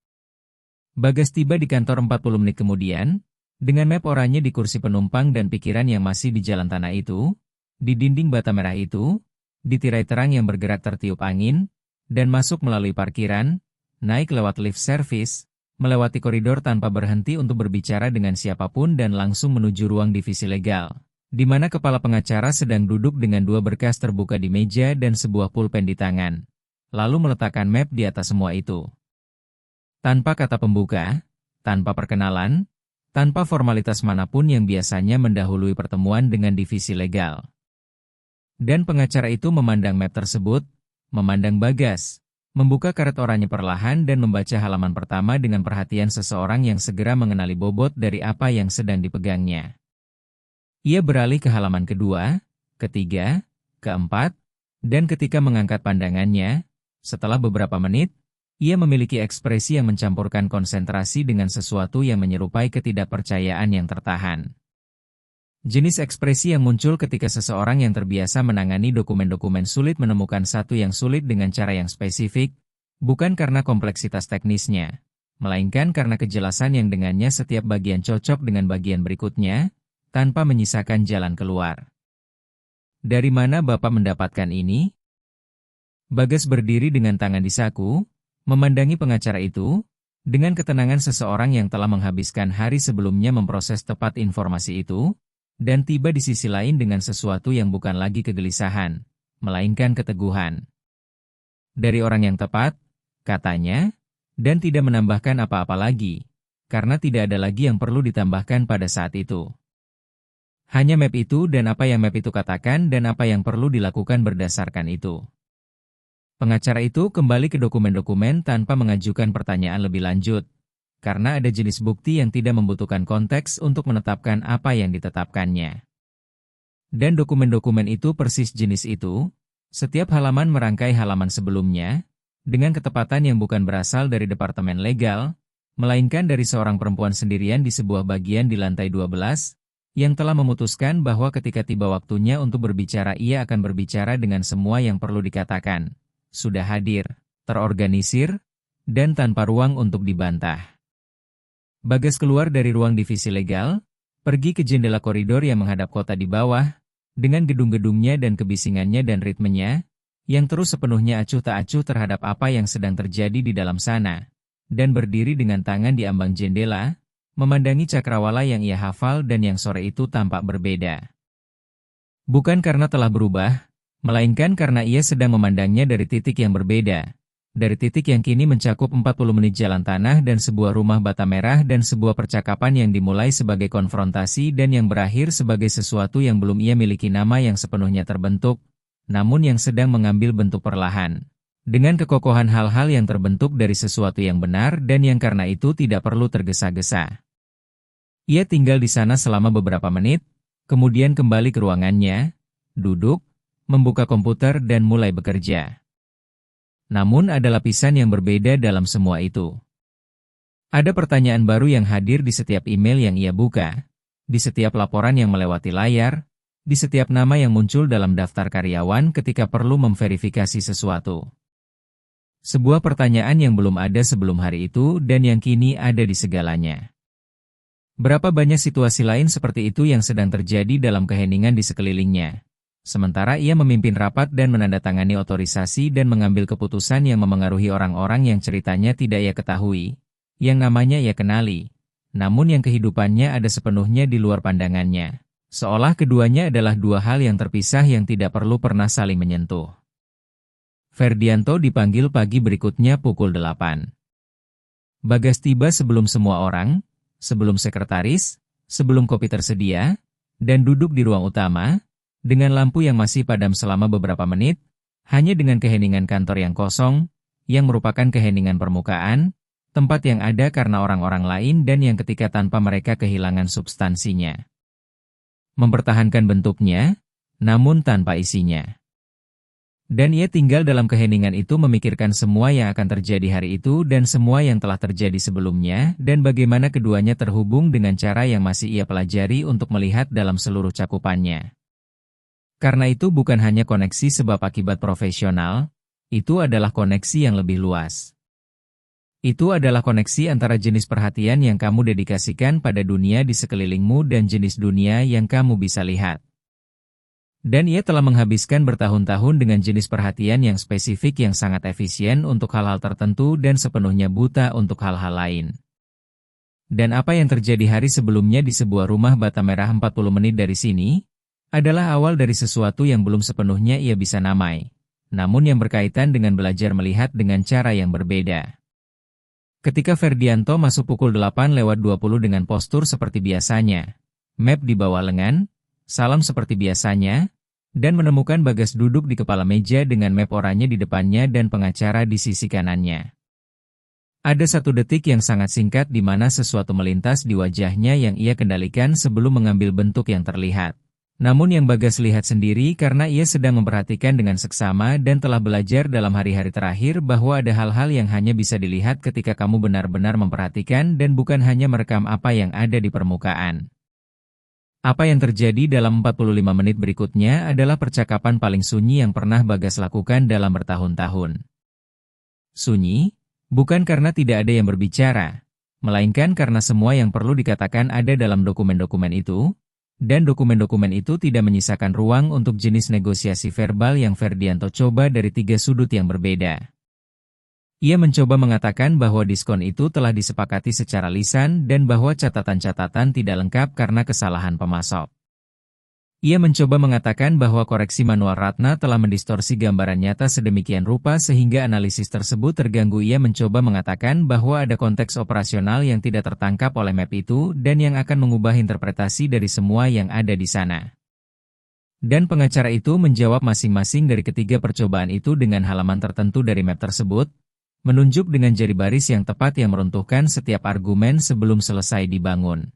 Bagas tiba di kantor 40 menit kemudian, dengan map oranye di kursi penumpang dan pikiran yang masih di jalan tanah itu, di dinding bata merah itu, di tirai terang yang bergerak tertiup angin, dan masuk melalui parkiran, naik lewat lift service, melewati koridor tanpa berhenti untuk berbicara dengan siapapun dan langsung menuju ruang divisi legal, di mana kepala pengacara sedang duduk dengan 2 berkas terbuka di meja dan sebuah pulpen di tangan, lalu meletakkan map di atas semua itu. Tanpa kata pembuka, tanpa perkenalan, tanpa formalitas manapun yang biasanya mendahului pertemuan dengan divisi legal. Dan pengacara itu memandang map tersebut, memandang Bagas, membuka karet oranye perlahan dan membaca halaman pertama dengan perhatian seseorang yang segera mengenali bobot dari apa yang sedang dipegangnya. Ia beralih ke halaman kedua, ketiga, keempat, dan ketika mengangkat pandangannya, setelah beberapa menit, ia memiliki ekspresi yang mencampurkan konsentrasi dengan sesuatu yang menyerupai ketidakpercayaan yang tertahan. Jenis ekspresi yang muncul ketika seseorang yang terbiasa menangani dokumen-dokumen sulit menemukan satu yang sulit dengan cara yang spesifik, bukan karena kompleksitas teknisnya, melainkan karena kejelasan yang dengannya setiap bagian cocok dengan bagian berikutnya, tanpa menyisakan jalan keluar. Dari mana Bapak mendapatkan ini? Bagas berdiri dengan tangan di saku, memandangi pengacara itu, dengan ketenangan seseorang yang telah menghabiskan hari sebelumnya memproses tepat informasi itu, dan tiba di sisi lain dengan sesuatu yang bukan lagi kegelisahan, melainkan keteguhan. Dari orang yang tepat, katanya, dan tidak menambahkan apa-apa lagi, karena tidak ada lagi yang perlu ditambahkan pada saat itu. Hanya map itu dan apa yang map itu katakan dan apa yang perlu dilakukan berdasarkan itu. Pengacara itu kembali ke dokumen-dokumen tanpa mengajukan pertanyaan lebih lanjut, karena ada jenis bukti yang tidak membutuhkan konteks untuk menetapkan apa yang ditetapkannya. Dan dokumen-dokumen itu persis jenis itu, setiap halaman merangkai halaman sebelumnya, dengan ketepatan yang bukan berasal dari Departemen Legal, melainkan dari seorang perempuan sendirian di sebuah bagian di lantai 12, yang telah memutuskan bahwa ketika tiba waktunya untuk berbicara ia akan berbicara dengan semua yang perlu dikatakan, sudah hadir, terorganisir, dan tanpa ruang untuk dibantah. Bagas keluar dari ruang divisi legal, pergi ke jendela koridor yang menghadap kota di bawah, dengan gedung-gedungnya dan kebisingannya dan ritmenya, yang terus sepenuhnya acuh tak acuh terhadap apa yang sedang terjadi di dalam sana, dan berdiri dengan tangan di ambang jendela, memandangi cakrawala yang ia hafal dan yang sore itu tampak berbeda. Bukan karena telah berubah, melainkan karena ia sedang memandangnya dari titik yang berbeda. Dari titik yang kini mencakup 40 menit jalan tanah dan sebuah rumah bata merah dan sebuah percakapan yang dimulai sebagai konfrontasi dan yang berakhir sebagai sesuatu yang belum ia miliki nama yang sepenuhnya terbentuk, namun yang sedang mengambil bentuk perlahan. Dengan kekokohan hal-hal yang terbentuk dari sesuatu yang benar dan yang karena itu tidak perlu tergesa-gesa. Ia tinggal di sana selama beberapa menit, Kemudian kembali ke ruangannya, duduk, membuka komputer dan mulai bekerja. Namun ada lapisan yang berbeda dalam semua itu. Ada pertanyaan baru yang hadir di setiap email yang ia buka, di setiap laporan yang melewati layar, di setiap nama yang muncul dalam daftar karyawan ketika perlu memverifikasi sesuatu. Sebuah pertanyaan yang belum ada sebelum hari itu dan yang kini ada di segalanya. Berapa banyak situasi lain seperti itu yang sedang terjadi dalam keheningan di sekelilingnya. Sementara ia memimpin rapat dan menandatangani otorisasi dan mengambil keputusan yang memengaruhi orang-orang yang ceritanya tidak ia ketahui, yang namanya ia kenali, namun yang kehidupannya ada sepenuhnya di luar pandangannya. Seolah keduanya adalah dua hal yang terpisah yang tidak perlu pernah saling menyentuh. Ferdianto dipanggil pagi berikutnya pukul 8. Bagas tiba sebelum semua orang, sebelum sekretaris, sebelum kopi tersedia, dan duduk di ruang utama, dengan lampu yang masih padam selama beberapa menit, hanya dengan keheningan kantor yang kosong, yang merupakan keheningan permukaan, tempat yang ada karena orang-orang lain dan yang ketika tanpa mereka kehilangan substansinya. Mempertahankan bentuknya, namun tanpa isinya. Dan ia tinggal dalam keheningan itu memikirkan semua yang akan terjadi hari itu dan semua yang telah terjadi sebelumnya dan bagaimana keduanya terhubung dengan cara yang masih ia pelajari untuk melihat dalam seluruh cakupannya. Karena itu bukan hanya koneksi sebab akibat profesional, itu adalah koneksi yang lebih luas. Itu adalah koneksi antara jenis perhatian yang kamu dedikasikan pada dunia di sekelilingmu dan jenis dunia yang kamu bisa lihat. Dan ia telah menghabiskan bertahun-tahun dengan jenis perhatian yang spesifik yang sangat efisien untuk hal-hal tertentu dan sepenuhnya buta untuk hal-hal lain. Dan apa yang terjadi hari sebelumnya di sebuah rumah bata merah 40 menit dari sini, adalah awal dari sesuatu yang belum sepenuhnya ia bisa namai, namun yang berkaitan dengan belajar melihat dengan cara yang berbeda. Ketika Ferdianto masuk pukul 8:20 dengan postur seperti biasanya, map di bawah lengan, salam seperti biasanya, dan menemukan Bagas duduk di kepala meja dengan map oranye di depannya dan pengacara di sisi kanannya. Ada satu detik yang sangat singkat di mana sesuatu melintas di wajahnya yang ia kendalikan sebelum mengambil bentuk yang terlihat. Namun yang Bagas lihat sendiri karena ia sedang memperhatikan dengan seksama dan telah belajar dalam hari-hari terakhir bahwa ada hal-hal yang hanya bisa dilihat ketika kamu benar-benar memperhatikan dan bukan hanya merekam apa yang ada di permukaan. Apa yang terjadi dalam 45 menit berikutnya adalah percakapan paling sunyi yang pernah Bagas lakukan dalam bertahun-tahun. Sunyi, bukan karena tidak ada yang berbicara, melainkan karena semua yang perlu dikatakan ada dalam dokumen-dokumen itu, dan dokumen-dokumen itu tidak menyisakan ruang untuk jenis negosiasi verbal yang Ferdianto coba dari 3 sudut yang berbeda. Ia mencoba mengatakan bahwa diskon itu telah disepakati secara lisan dan bahwa catatan-catatan tidak lengkap karena kesalahan pemasok. Ia mencoba mengatakan bahwa koreksi manual Ratna telah mendistorsi gambaran nyata sedemikian rupa sehingga analisis tersebut terganggu. Ia mencoba mengatakan bahwa ada konteks operasional yang tidak tertangkap oleh map itu dan yang akan mengubah interpretasi dari semua yang ada di sana. Dan pengacara itu menjawab masing-masing dari ketiga percobaan itu dengan halaman tertentu dari map tersebut, menunjuk dengan jari baris yang tepat yang meruntuhkan setiap argumen sebelum selesai dibangun.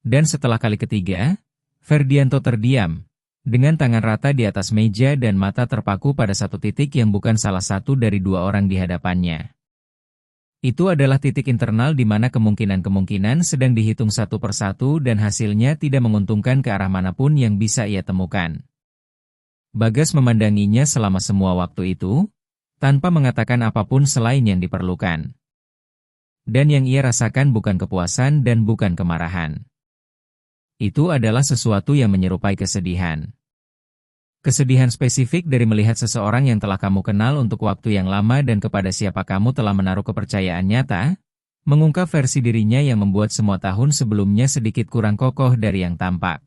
Dan setelah kali ketiga, Ferdianto terdiam, dengan tangan rata di atas meja dan mata terpaku pada satu titik yang bukan salah satu dari 2 orang di hadapannya. Itu adalah titik internal di mana kemungkinan-kemungkinan sedang dihitung satu persatu dan hasilnya tidak menguntungkan ke arah manapun yang bisa ia temukan. Bagas memandanginya selama semua waktu itu, tanpa mengatakan apapun selain yang diperlukan. Dan yang ia rasakan bukan kepuasan dan bukan kemarahan. Itu adalah sesuatu yang menyerupai kesedihan. Kesedihan spesifik dari melihat seseorang yang telah kamu kenal untuk waktu yang lama dan kepada siapa kamu telah menaruh kepercayaan nyata, mengungkap versi dirinya yang membuat semua tahun sebelumnya sedikit kurang kokoh dari yang tampak.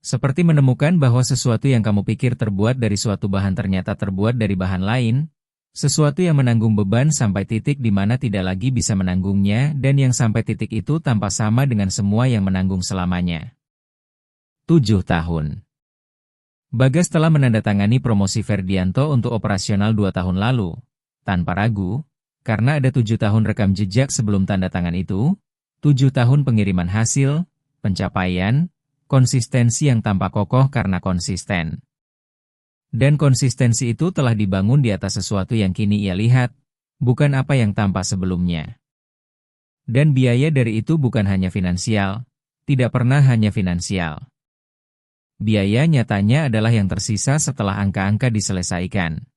Seperti menemukan bahwa sesuatu yang kamu pikir terbuat dari suatu bahan ternyata terbuat dari bahan lain, sesuatu yang menanggung beban sampai titik di mana tidak lagi bisa menanggungnya dan yang sampai titik itu tampak sama dengan semua yang menanggung selamanya. 7 tahun. Bagas telah menandatangani promosi Ferdianto untuk operasional 2 tahun lalu, tanpa ragu, karena ada 7 tahun rekam jejak sebelum tanda tangan itu, 7 tahun pengiriman hasil, pencapaian, konsistensi yang tampak kokoh karena konsisten. Dan konsistensi itu telah dibangun di atas sesuatu yang kini ia lihat, bukan apa yang tampak sebelumnya. Dan biaya dari itu bukan hanya finansial, tidak pernah hanya finansial. Biaya nyatanya adalah yang tersisa setelah angka-angka diselesaikan.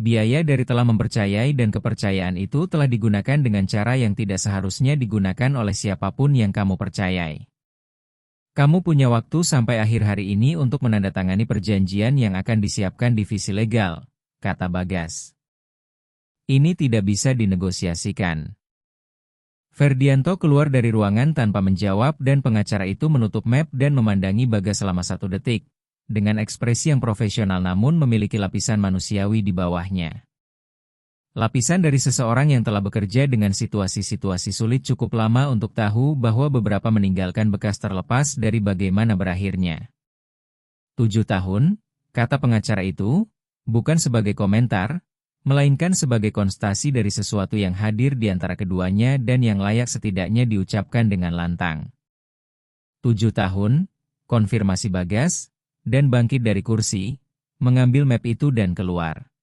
Biaya dari telah mempercayai dan kepercayaan itu telah digunakan dengan cara yang tidak seharusnya digunakan oleh siapapun yang kamu percayai. Kamu punya waktu sampai akhir hari ini untuk menandatangani perjanjian yang akan disiapkan divisi legal, kata Bagas. Ini tidak bisa dinegosiasikan. Ferdianto keluar dari ruangan tanpa menjawab dan pengacara itu menutup map dan memandangi Bagas selama 1 detik, dengan ekspresi yang profesional namun memiliki lapisan manusiawi di bawahnya. Lapisan dari seseorang yang telah bekerja dengan situasi-situasi sulit cukup lama untuk tahu bahwa beberapa meninggalkan bekas terlepas dari bagaimana berakhirnya. 7 tahun, kata pengacara itu, bukan sebagai komentar, melainkan sebagai konstasi dari sesuatu yang hadir di antara keduanya dan yang layak setidaknya diucapkan dengan lantang. 7 tahun, konfirmasi Bagas, dan bangkit dari kursi, mengambil map itu dan keluar.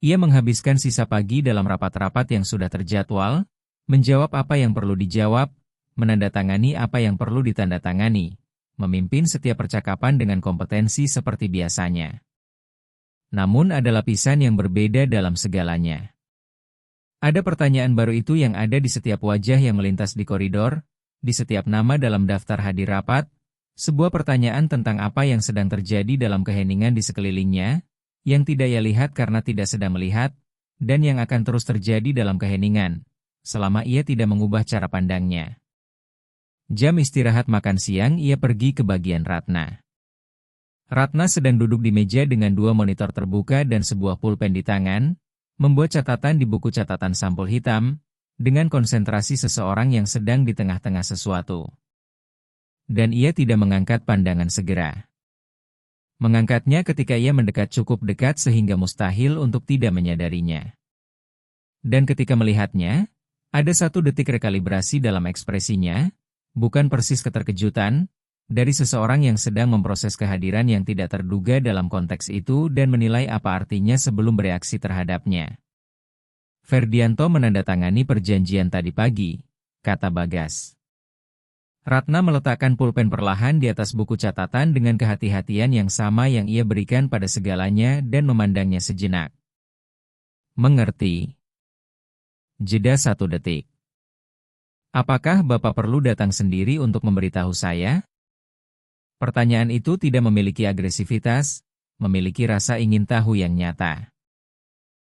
Ia menghabiskan sisa pagi dalam rapat-rapat yang sudah terjadwal, menjawab apa yang perlu dijawab, menandatangani apa yang perlu ditandatangani, memimpin setiap percakapan dengan kompetensi seperti biasanya. Namun ada lapisan yang berbeda dalam segalanya. Ada pertanyaan baru itu yang ada di setiap wajah yang melintas di koridor, di setiap nama dalam daftar hadir rapat, sebuah pertanyaan tentang apa yang sedang terjadi dalam keheningan di sekelilingnya, yang tidak ia lihat karena tidak sedang melihat, dan yang akan terus terjadi dalam keheningan, selama ia tidak mengubah cara pandangnya. Jam istirahat makan siang ia pergi ke bagian Ratna. Ratna sedang duduk di meja dengan 2 monitor terbuka dan sebuah pulpen di tangan, membuat catatan di buku catatan sampul hitam, dengan konsentrasi seseorang yang sedang di tengah-tengah sesuatu. Dan ia tidak mengangkat pandangan segera. Mengangkatnya ketika ia mendekat cukup dekat sehingga mustahil untuk tidak menyadarinya. Dan ketika melihatnya, ada 1 detik rekalibrasi dalam ekspresinya, bukan persis keterkejutan, dari seseorang yang sedang memproses kehadiran yang tidak terduga dalam konteks itu dan menilai apa artinya sebelum bereaksi terhadapnya. Ferdianto menandatangani perjanjian tadi pagi, kata Bagas. Ratna meletakkan pulpen perlahan di atas buku catatan dengan kehati-hatian yang sama yang ia berikan pada segalanya dan memandangnya sejenak. Mengerti. Jeda 1 detik. Apakah Bapak perlu datang sendiri untuk memberitahu saya? Pertanyaan itu tidak memiliki agresivitas, memiliki rasa ingin tahu yang nyata.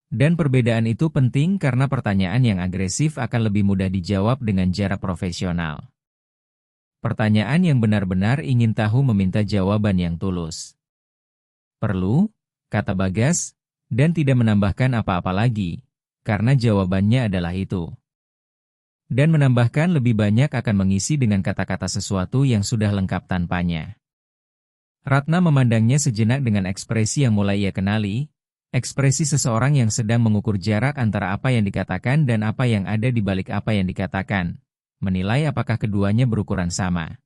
Dan perbedaan itu penting karena pertanyaan yang agresif akan lebih mudah dijawab dengan jarak profesional. Pertanyaan yang benar-benar ingin tahu meminta jawaban yang tulus. Perlu, kata Bagas, dan tidak menambahkan apa-apa lagi, karena jawabannya adalah itu. Dan menambahkan lebih banyak akan mengisi dengan kata-kata sesuatu yang sudah lengkap tanpanya. Ratna memandangnya sejenak dengan ekspresi yang mulai ia kenali, ekspresi seseorang yang sedang mengukur jarak antara apa yang dikatakan dan apa yang ada di balik apa yang dikatakan. Menilai apakah keduanya berukuran sama.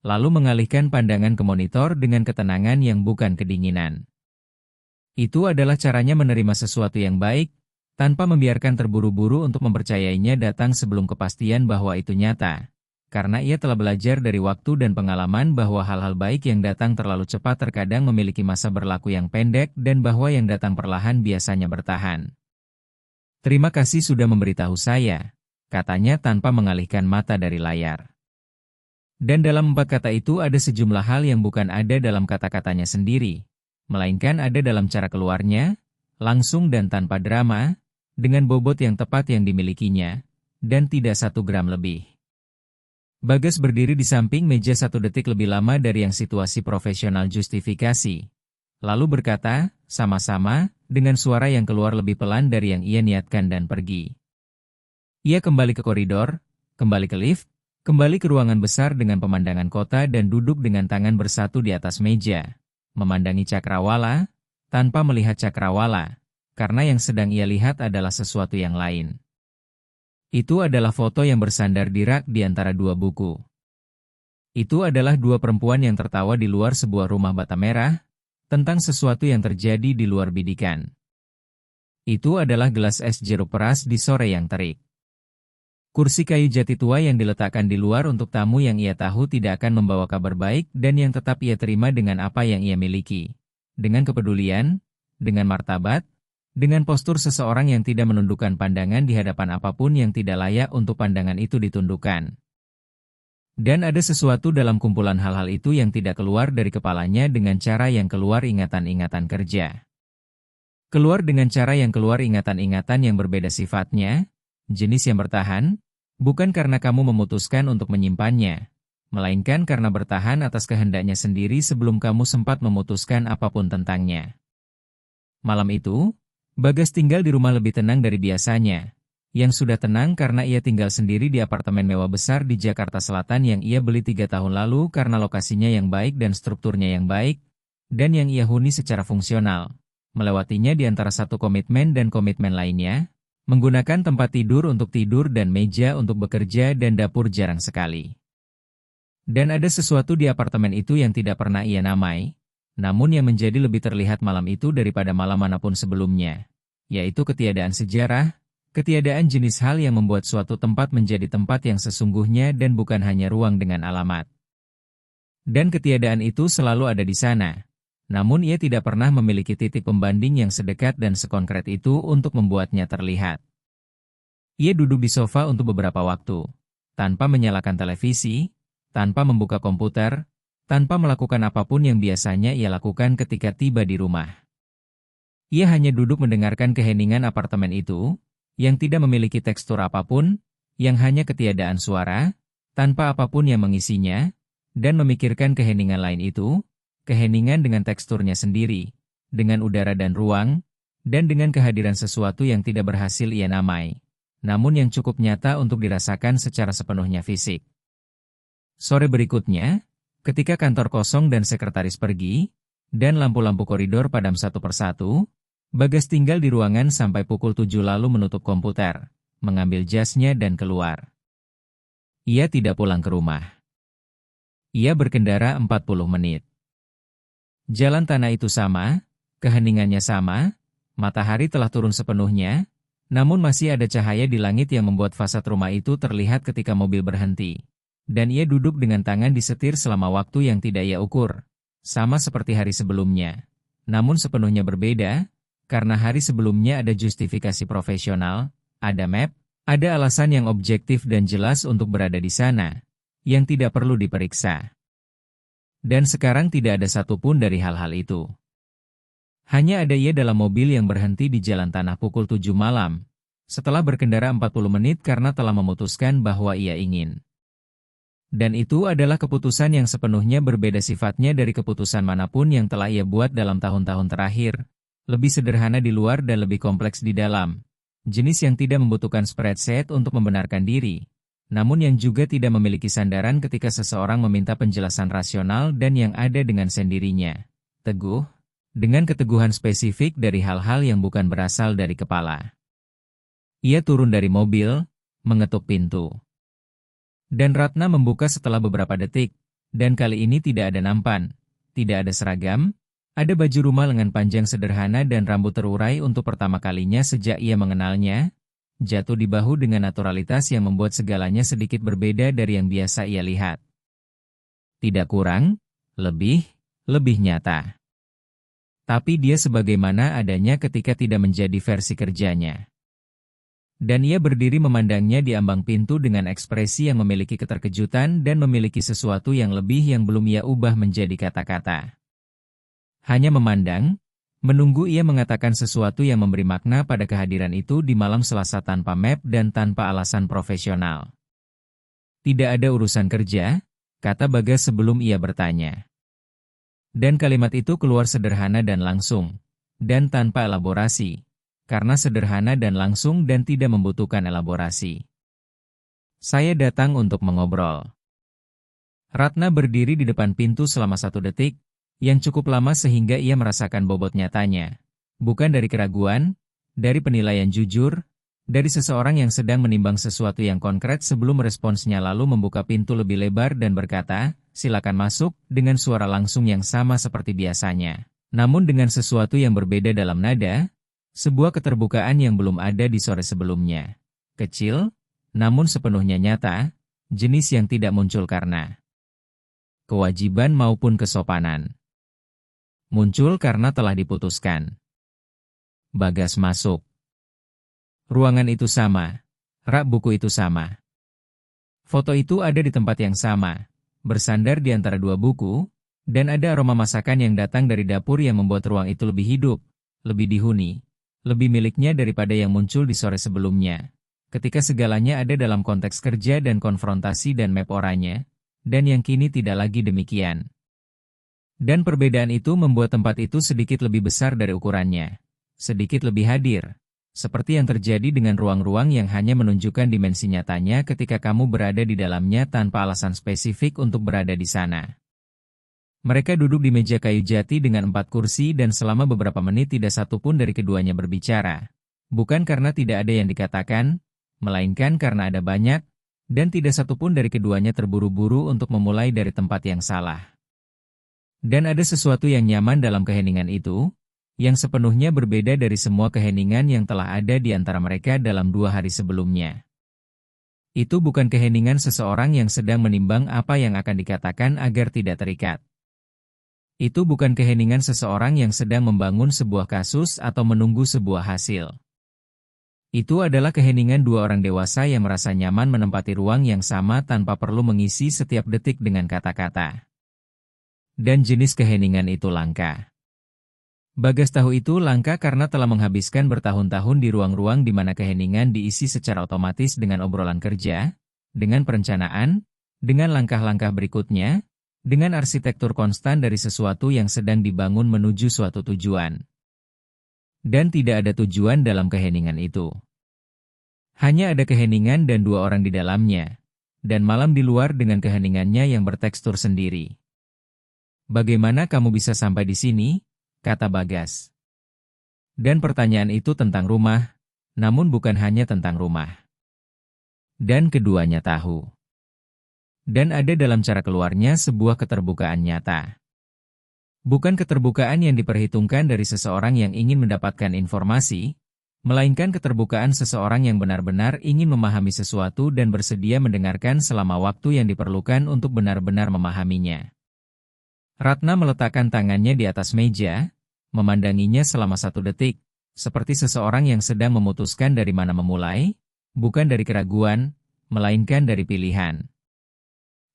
Lalu mengalihkan pandangan ke monitor dengan ketenangan yang bukan kedinginan. Itu adalah caranya menerima sesuatu yang baik, tanpa membiarkan terburu-buru untuk mempercayainya datang sebelum kepastian bahwa itu nyata. Karena ia telah belajar dari waktu dan pengalaman bahwa hal-hal baik yang datang terlalu cepat terkadang memiliki masa berlaku yang pendek dan bahwa yang datang perlahan biasanya bertahan. Terima kasih sudah memberitahu saya, katanya tanpa mengalihkan mata dari layar. Dan dalam 4 kata itu ada sejumlah hal yang bukan ada dalam kata-katanya sendiri, melainkan ada dalam cara keluarnya, langsung dan tanpa drama, dengan bobot yang tepat yang dimilikinya, dan tidak 1 gram lebih. Bagas berdiri di samping meja 1 detik lebih lama dari yang situasi profesional justifikasi. Lalu berkata, sama-sama, dengan suara yang keluar lebih pelan dari yang ia niatkan dan pergi. Ia kembali ke koridor, kembali ke lift, kembali ke ruangan besar dengan pemandangan kota dan duduk dengan tangan bersatu di atas meja, memandangi Cakrawala, tanpa melihat Cakrawala, karena yang sedang ia lihat adalah sesuatu yang lain. Itu adalah foto yang bersandar di rak di antara 2 buku. Itu adalah dua perempuan yang tertawa di luar sebuah rumah bata merah, tentang sesuatu yang terjadi di luar bidikan. Itu adalah gelas es jeruk peras di sore yang terik. Kursi kayu jati tua yang diletakkan di luar untuk tamu yang ia tahu tidak akan membawa kabar baik dan yang tetap ia terima dengan apa yang ia miliki. Dengan kepedulian, dengan martabat, dengan postur seseorang yang tidak menundukkan pandangan di hadapan apapun yang tidak layak untuk pandangan itu ditundukkan. Dan ada sesuatu dalam kumpulan hal-hal itu yang tidak keluar dari kepalanya dengan cara yang keluar ingatan-ingatan kerja. Keluar dengan cara yang keluar ingatan-ingatan yang berbeda sifatnya, jenis yang bertahan, bukan karena kamu memutuskan untuk menyimpannya, melainkan karena bertahan atas kehendaknya sendiri sebelum kamu sempat memutuskan apapun tentangnya. Malam itu, Bagas tinggal di rumah lebih tenang dari biasanya. Yang sudah tenang karena ia tinggal sendiri di apartemen mewah besar di Jakarta Selatan yang ia beli 3 tahun lalu karena lokasinya yang baik dan strukturnya yang baik, dan yang ia huni secara fungsional. Melewatinya di antara satu komitmen dan komitmen lainnya, menggunakan tempat tidur untuk tidur dan meja untuk bekerja dan dapur jarang sekali. Dan ada sesuatu di apartemen itu yang tidak pernah ia namai, namun yang menjadi lebih terlihat malam itu daripada malam manapun sebelumnya, yaitu ketiadaan sejarah, ketiadaan jenis hal yang membuat suatu tempat menjadi tempat yang sesungguhnya dan bukan hanya ruang dengan alamat. Dan ketiadaan itu selalu ada di sana. Namun ia tidak pernah memiliki titik pembanding yang sedekat dan sekonkret itu untuk membuatnya terlihat. Ia duduk di sofa untuk beberapa waktu, tanpa menyalakan televisi, tanpa membuka komputer, tanpa melakukan apapun yang biasanya ia lakukan ketika tiba di rumah. Ia hanya duduk mendengarkan keheningan apartemen itu, yang tidak memiliki tekstur apapun, yang hanya ketiadaan suara, tanpa apapun yang mengisinya, dan memikirkan keheningan lain itu, keheningan dengan teksturnya sendiri, dengan udara dan ruang, dan dengan kehadiran sesuatu yang tidak berhasil ia namai, namun yang cukup nyata untuk dirasakan secara sepenuhnya fisik. Sore berikutnya, ketika kantor kosong dan sekretaris pergi, dan lampu-lampu koridor padam satu persatu, Bagas tinggal di ruangan sampai pukul 7 lalu menutup komputer, mengambil jasnya dan keluar. Ia tidak pulang ke rumah. Ia berkendara 40 menit. Jalan tanah itu sama, keheningannya sama, matahari telah turun sepenuhnya, namun masih ada cahaya di langit yang membuat fasad rumah itu terlihat ketika mobil berhenti. Dan ia duduk dengan tangan di setir selama waktu yang tidak ia ukur, sama seperti hari sebelumnya. Namun sepenuhnya berbeda, karena hari sebelumnya ada justifikasi profesional, ada map, ada alasan yang objektif dan jelas untuk berada di sana, yang tidak perlu diperiksa. Dan sekarang tidak ada satupun dari hal-hal itu. Hanya ada ia dalam mobil yang berhenti di jalan tanah pukul 7 malam, setelah berkendara 40 menit karena telah memutuskan bahwa ia ingin. Dan itu adalah keputusan yang sepenuhnya berbeda sifatnya dari keputusan manapun yang telah ia buat dalam tahun-tahun terakhir. Lebih sederhana di luar dan lebih kompleks di dalam. Jenis yang tidak membutuhkan spreadsheet untuk membenarkan diri, namun yang juga tidak memiliki sandaran ketika seseorang meminta penjelasan rasional dan yang ada dengan sendirinya. Teguh, dengan keteguhan spesifik dari hal-hal yang bukan berasal dari kepala. Ia turun dari mobil, mengetuk pintu. Dan Ratna membuka setelah beberapa detik, dan kali ini tidak ada nampan, tidak ada seragam, ada baju rumah lengan panjang sederhana dan rambut terurai untuk pertama kalinya sejak ia mengenalnya, jatuh di bahu dengan naturalitas yang membuat segalanya sedikit berbeda dari yang biasa ia lihat. Tidak kurang, lebih nyata. Tapi dia sebagaimana adanya ketika tidak menjadi versi kerjanya. Dan ia berdiri memandangnya di ambang pintu dengan ekspresi yang memiliki keterkejutan dan memiliki sesuatu yang lebih yang belum ia ubah menjadi kata-kata. Hanya memandang, menunggu ia mengatakan sesuatu yang memberi makna pada kehadiran itu di malam Selasa tanpa map dan tanpa alasan profesional. Tidak ada urusan kerja, kata Bagas sebelum ia bertanya. Dan kalimat itu keluar sederhana dan langsung, dan tanpa elaborasi, karena sederhana dan langsung dan tidak membutuhkan elaborasi. Saya datang untuk mengobrol. Ratna berdiri di depan pintu selama 1 detik, yang cukup lama sehingga ia merasakan bobot nyatanya. Bukan dari keraguan, dari penilaian jujur, dari seseorang yang sedang menimbang sesuatu yang konkret sebelum responsnya lalu membuka pintu lebih lebar dan berkata, silakan masuk, dengan suara langsung yang sama seperti biasanya. Namun dengan sesuatu yang berbeda dalam nada, sebuah keterbukaan yang belum ada di sore sebelumnya. Kecil, namun sepenuhnya nyata, jenis yang tidak muncul karena kewajiban maupun kesopanan. Muncul karena telah diputuskan. Bagas masuk. Ruangan itu sama. Rak buku itu sama. Foto itu ada di tempat yang sama, bersandar di antara dua buku, dan ada aroma masakan yang datang dari dapur yang membuat ruang itu lebih hidup, lebih dihuni, lebih miliknya daripada yang muncul di sore sebelumnya. Ketika segalanya ada dalam konteks kerja dan konfrontasi dan map oranye, dan yang kini tidak lagi demikian. Dan perbedaan itu membuat tempat itu sedikit lebih besar dari ukurannya, sedikit lebih hadir. Seperti yang terjadi dengan ruang-ruang yang hanya menunjukkan dimensi nyatanya ketika kamu berada di dalamnya tanpa alasan spesifik untuk berada di sana. Mereka duduk di meja kayu jati dengan 4 kursi dan selama beberapa menit tidak satu pun dari keduanya berbicara. Bukan karena tidak ada yang dikatakan, melainkan karena ada banyak, dan tidak satu pun dari keduanya terburu-buru untuk memulai dari tempat yang salah. Dan ada sesuatu yang nyaman dalam keheningan itu, yang sepenuhnya berbeda dari semua keheningan yang telah ada di antara mereka dalam 2 hari sebelumnya. Itu bukan keheningan seseorang yang sedang menimbang apa yang akan dikatakan agar tidak terikat. Itu bukan keheningan seseorang yang sedang membangun sebuah kasus atau menunggu sebuah hasil. Itu adalah keheningan 2 orang dewasa yang merasa nyaman menempati ruang yang sama tanpa perlu mengisi setiap detik dengan kata-kata. Dan jenis keheningan itu langka. Bagas tahu itu langka karena telah menghabiskan bertahun-tahun di ruang-ruang di mana keheningan diisi secara otomatis dengan obrolan kerja, dengan perencanaan, dengan langkah-langkah berikutnya, dengan arsitektur konstan dari sesuatu yang sedang dibangun menuju suatu tujuan. Dan tidak ada tujuan dalam keheningan itu. Hanya ada keheningan dan 2 orang di dalamnya, dan malam di luar dengan keheningannya yang bertekstur sendiri. Bagaimana kamu bisa sampai di sini? Kata Bagas. Dan pertanyaan itu tentang rumah, namun bukan hanya tentang rumah. Dan keduanya tahu. Dan ada dalam cara keluarnya sebuah keterbukaan nyata. Bukan keterbukaan yang diperhitungkan dari seseorang yang ingin mendapatkan informasi, melainkan keterbukaan seseorang yang benar-benar ingin memahami sesuatu dan bersedia mendengarkan selama waktu yang diperlukan untuk benar-benar memahaminya. Ratna meletakkan tangannya di atas meja, memandanginya selama 1 detik, seperti seseorang yang sedang memutuskan dari mana memulai, bukan dari keraguan, melainkan dari pilihan.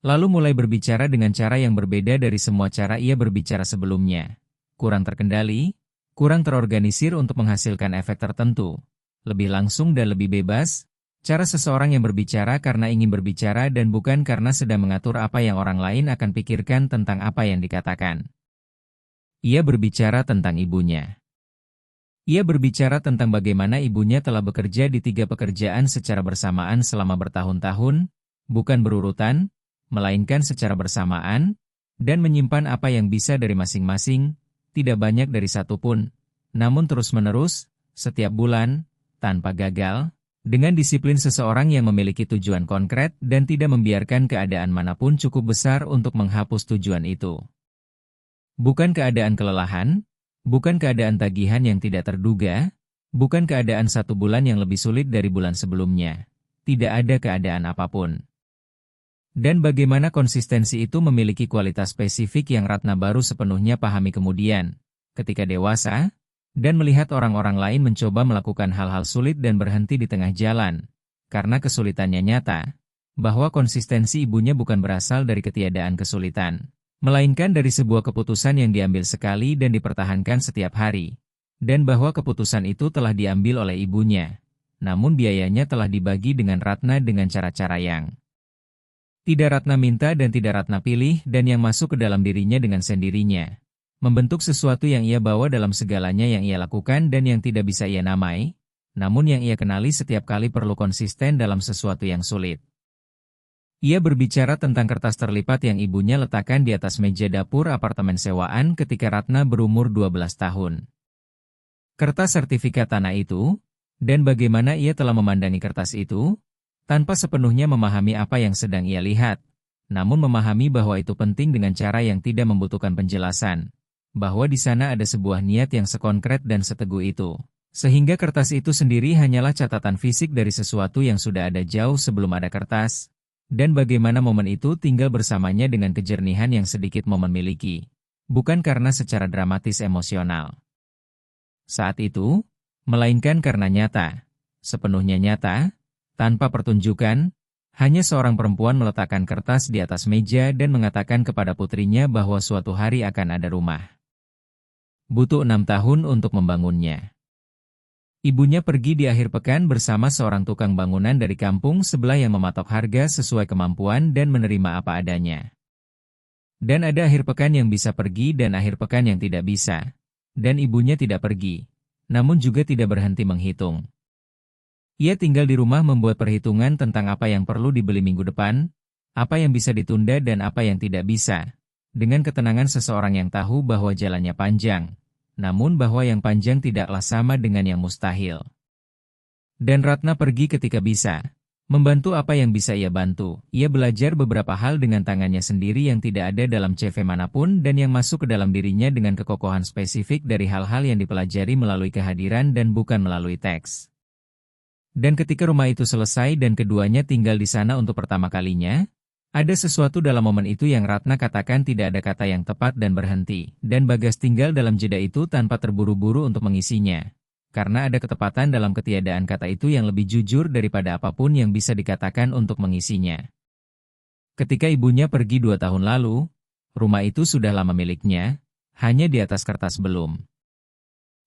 Lalu mulai berbicara dengan cara yang berbeda dari semua cara ia berbicara sebelumnya. Kurang terkendali, kurang terorganisir untuk menghasilkan efek tertentu, lebih langsung dan lebih bebas, cara seseorang yang berbicara karena ingin berbicara dan bukan karena sedang mengatur apa yang orang lain akan pikirkan tentang apa yang dikatakan. Ia berbicara tentang ibunya. Ia berbicara tentang bagaimana ibunya telah bekerja di 3 pekerjaan secara bersamaan selama bertahun-tahun, bukan berurutan, melainkan secara bersamaan, dan menyimpan apa yang bisa dari masing-masing, tidak banyak dari satu pun, namun terus-menerus, setiap bulan, tanpa gagal, dengan disiplin seseorang yang memiliki tujuan konkret dan tidak membiarkan keadaan manapun cukup besar untuk menghapus tujuan itu. Bukan keadaan kelelahan, bukan keadaan tagihan yang tidak terduga, bukan keadaan 1 bulan yang lebih sulit dari bulan sebelumnya. Tidak ada keadaan apapun. Dan bagaimana konsistensi itu memiliki kualitas spesifik yang Ratna baru sepenuhnya pahami kemudian, ketika dewasa, dan melihat orang-orang lain mencoba melakukan hal-hal sulit dan berhenti di tengah jalan, karena kesulitannya nyata, bahwa konsistensi ibunya bukan berasal dari ketiadaan kesulitan, melainkan dari sebuah keputusan yang diambil sekali dan dipertahankan setiap hari, dan bahwa keputusan itu telah diambil oleh ibunya, namun biayanya telah dibagi dengan Ratna dengan cara-cara yang tidak Ratna minta dan tidak Ratna pilih dan yang masuk ke dalam dirinya dengan sendirinya. Membentuk sesuatu yang ia bawa dalam segalanya yang ia lakukan dan yang tidak bisa ia namai, namun yang ia kenali setiap kali perlu konsisten dalam sesuatu yang sulit. Ia berbicara tentang kertas terlipat yang ibunya letakkan di atas meja dapur apartemen sewaan ketika Ratna berumur 12 tahun. Kertas sertifikat tanah itu, dan bagaimana ia telah memandangi kertas itu, tanpa sepenuhnya memahami apa yang sedang ia lihat, namun memahami bahwa itu penting dengan cara yang tidak membutuhkan penjelasan, bahwa di sana ada sebuah niat yang sekonkret dan seteguh itu. Sehingga kertas itu sendiri hanyalah catatan fisik dari sesuatu yang sudah ada jauh sebelum ada kertas, dan bagaimana momen itu tinggal bersamanya dengan kejernihan yang sedikit momen miliki, bukan karena secara dramatis emosional saat itu, melainkan karena nyata, sepenuhnya nyata, tanpa pertunjukan, hanya seorang perempuan meletakkan kertas di atas meja dan mengatakan kepada putrinya bahwa suatu hari akan ada rumah. Butuh 6 tahun untuk membangunnya. Ibunya pergi di akhir pekan bersama seorang tukang bangunan dari kampung sebelah yang mematok harga sesuai kemampuan dan menerima apa adanya. Dan ada akhir pekan yang bisa pergi dan akhir pekan yang tidak bisa. Dan ibunya tidak pergi, namun juga tidak berhenti menghitung. Ia tinggal di rumah membuat perhitungan tentang apa yang perlu dibeli minggu depan, apa yang bisa ditunda dan apa yang tidak bisa. Dengan ketenangan seseorang yang tahu bahwa jalannya panjang, namun bahwa yang panjang tidaklah sama dengan yang mustahil. Dan Ratna pergi ketika bisa, membantu apa yang bisa ia bantu. Ia belajar beberapa hal dengan tangannya sendiri yang tidak ada dalam CV manapun dan yang masuk ke dalam dirinya dengan kekokohan spesifik dari hal-hal yang dipelajari melalui kehadiran dan bukan melalui teks. Dan ketika rumah itu selesai dan keduanya tinggal di sana untuk pertama kalinya, ada sesuatu dalam momen itu yang Ratna katakan tidak ada kata yang tepat dan berhenti, dan Bagas tinggal dalam jeda itu tanpa terburu-buru untuk mengisinya. Karena ada ketepatan dalam ketiadaan kata itu yang lebih jujur daripada apapun yang bisa dikatakan untuk mengisinya. Ketika ibunya pergi 2 tahun lalu, rumah itu sudah lama miliknya, hanya di atas kertas belum.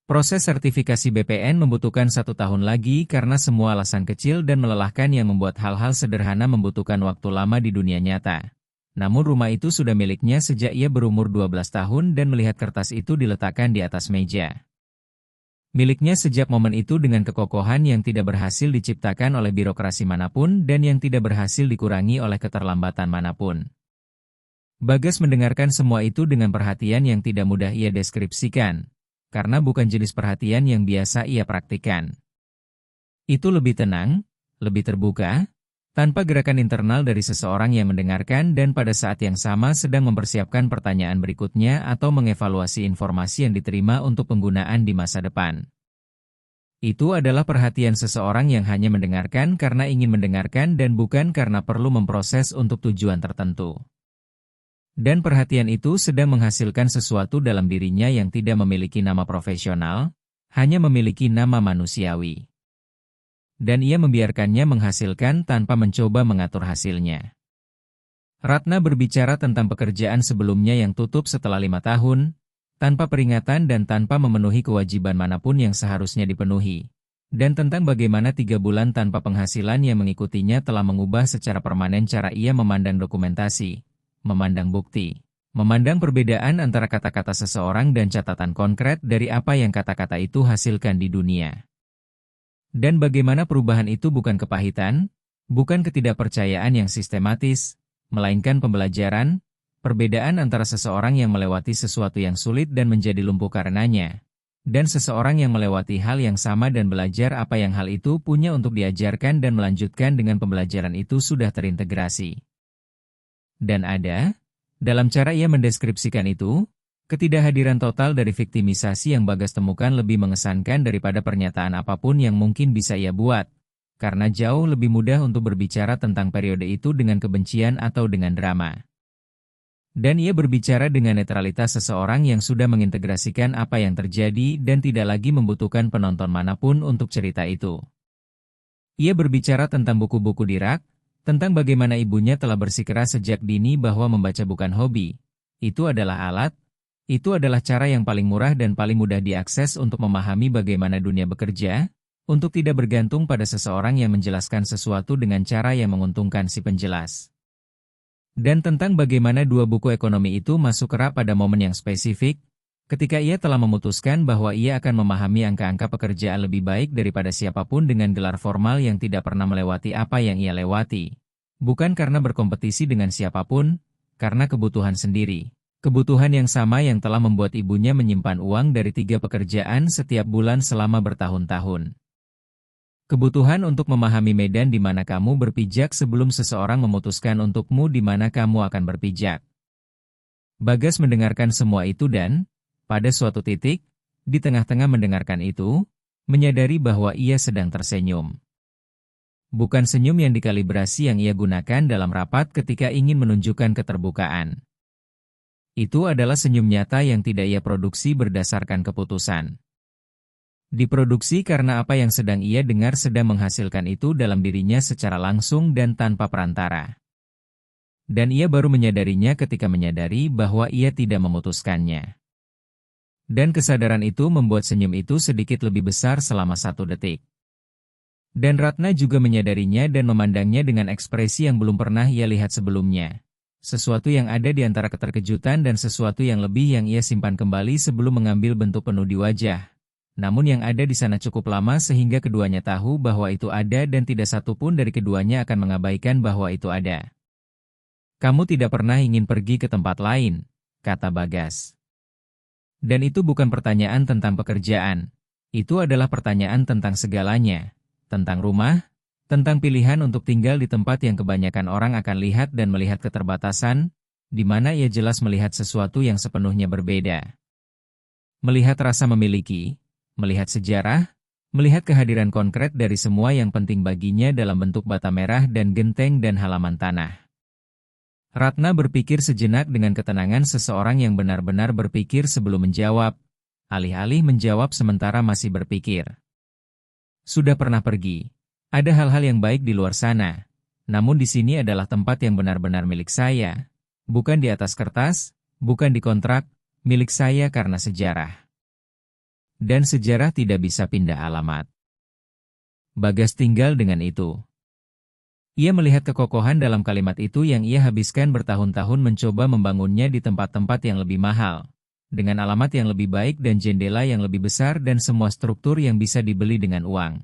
Proses sertifikasi BPN membutuhkan 1 tahun lagi karena semua alasan kecil dan melelahkan yang membuat hal-hal sederhana membutuhkan waktu lama di dunia nyata. Namun rumah itu sudah miliknya sejak ia berumur 12 tahun dan melihat kertas itu diletakkan di atas meja. Miliknya sejak momen itu dengan kekokohan yang tidak berhasil diciptakan oleh birokrasi manapun dan yang tidak berhasil dikurangi oleh keterlambatan manapun. Bagas mendengarkan semua itu dengan perhatian yang tidak mudah ia deskripsikan, karena bukan jenis perhatian yang biasa ia praktikkan. Itu lebih tenang, lebih terbuka, tanpa gerakan internal dari seseorang yang mendengarkan dan pada saat yang sama sedang mempersiapkan pertanyaan berikutnya atau mengevaluasi informasi yang diterima untuk penggunaan di masa depan. Itu adalah perhatian seseorang yang hanya mendengarkan karena ingin mendengarkan dan bukan karena perlu memproses untuk tujuan tertentu. Dan perhatian itu sedang menghasilkan sesuatu dalam dirinya yang tidak memiliki nama profesional, hanya memiliki nama manusiawi. Dan ia membiarkannya menghasilkan tanpa mencoba mengatur hasilnya. Ratna berbicara tentang pekerjaan sebelumnya yang tutup setelah 5 tahun, tanpa peringatan dan tanpa memenuhi kewajiban manapun yang seharusnya dipenuhi. Dan tentang bagaimana 3 bulan tanpa penghasilan yang mengikutinya telah mengubah secara permanen cara ia memandang dokumentasi, memandang bukti, memandang perbedaan antara kata-kata seseorang dan catatan konkret dari apa yang kata-kata itu hasilkan di dunia. Dan bagaimana perubahan itu bukan kepahitan, bukan ketidakpercayaan yang sistematis, melainkan pembelajaran, perbedaan antara seseorang yang melewati sesuatu yang sulit dan menjadi lumpuh karenanya, dan seseorang yang melewati hal yang sama dan belajar apa yang hal itu punya untuk diajarkan dan melanjutkan dengan pembelajaran itu sudah terintegrasi. Dan ada, dalam cara ia mendeskripsikan itu, ketidakhadiran total dari viktimisasi yang Bagas temukan lebih mengesankan daripada pernyataan apapun yang mungkin bisa ia buat, karena jauh lebih mudah untuk berbicara tentang periode itu dengan kebencian atau dengan drama. Dan ia berbicara dengan netralitas seseorang yang sudah mengintegrasikan apa yang terjadi dan tidak lagi membutuhkan penonton manapun untuk cerita itu. Ia berbicara tentang buku-buku di rak, tentang bagaimana ibunya telah bersikeras sejak dini bahwa membaca bukan hobi. Itu adalah alat, itu adalah cara yang paling murah dan paling mudah diakses untuk memahami bagaimana dunia bekerja, untuk tidak bergantung pada seseorang yang menjelaskan sesuatu dengan cara yang menguntungkan si penjelas. Dan tentang bagaimana 2 buku ekonomi itu masuk kerap pada momen yang spesifik, ketika ia telah memutuskan bahwa ia akan memahami angka-angka pekerjaan lebih baik daripada siapapun dengan gelar formal yang tidak pernah melewati apa yang ia lewati. Bukan karena berkompetisi dengan siapapun, karena kebutuhan sendiri. Kebutuhan yang sama yang telah membuat ibunya menyimpan uang dari 3 pekerjaan setiap bulan selama bertahun-tahun. Kebutuhan untuk memahami medan di mana kamu berpijak sebelum seseorang memutuskan untukmu di mana kamu akan berpijak. Bagas mendengarkan semua itu dan, pada suatu titik, di tengah-tengah mendengarkan itu, menyadari bahwa ia sedang tersenyum. Bukan senyum yang dikalibrasi yang ia gunakan dalam rapat ketika ingin menunjukkan keterbukaan. Itu adalah senyum nyata yang tidak ia produksi berdasarkan keputusan. Diproduksi karena apa yang sedang ia dengar sedang menghasilkan itu dalam dirinya secara langsung dan tanpa perantara. Dan ia baru menyadarinya ketika menyadari bahwa ia tidak memutuskannya. Dan kesadaran itu membuat senyum itu sedikit lebih besar selama 1 detik. Dan Ratna juga menyadarinya dan memandangnya dengan ekspresi yang belum pernah ia lihat sebelumnya. Sesuatu yang ada di antara keterkejutan dan sesuatu yang lebih yang ia simpan kembali sebelum mengambil bentuk penuh di wajah. Namun yang ada di sana cukup lama sehingga keduanya tahu bahwa itu ada dan tidak satu pun dari keduanya akan mengabaikan bahwa itu ada. Kamu tidak pernah ingin pergi ke tempat lain, kata Bagas. Dan itu bukan pertanyaan tentang pekerjaan. Itu adalah pertanyaan tentang segalanya. Tentang rumah, tentang pilihan untuk tinggal di tempat yang kebanyakan orang akan lihat dan melihat keterbatasan, di mana ia jelas melihat sesuatu yang sepenuhnya berbeda. Melihat rasa memiliki, melihat sejarah, melihat kehadiran konkret dari semua yang penting baginya dalam bentuk bata merah dan genteng dan halaman tanah. Ratna berpikir sejenak dengan ketenangan seseorang yang benar-benar berpikir sebelum menjawab, alih-alih menjawab sementara masih berpikir. Sudah pernah pergi. Ada hal-hal yang baik di luar sana. Namun di sini adalah tempat yang benar-benar milik saya. Bukan di atas kertas, bukan di kontrak, milik saya karena sejarah. Dan sejarah tidak bisa pindah alamat. Bagas tinggal dengan itu. Ia melihat kekokohan dalam kalimat itu yang ia habiskan bertahun-tahun mencoba membangunnya di tempat-tempat yang lebih mahal. Dengan alamat yang lebih baik dan jendela yang lebih besar dan semua struktur yang bisa dibeli dengan uang.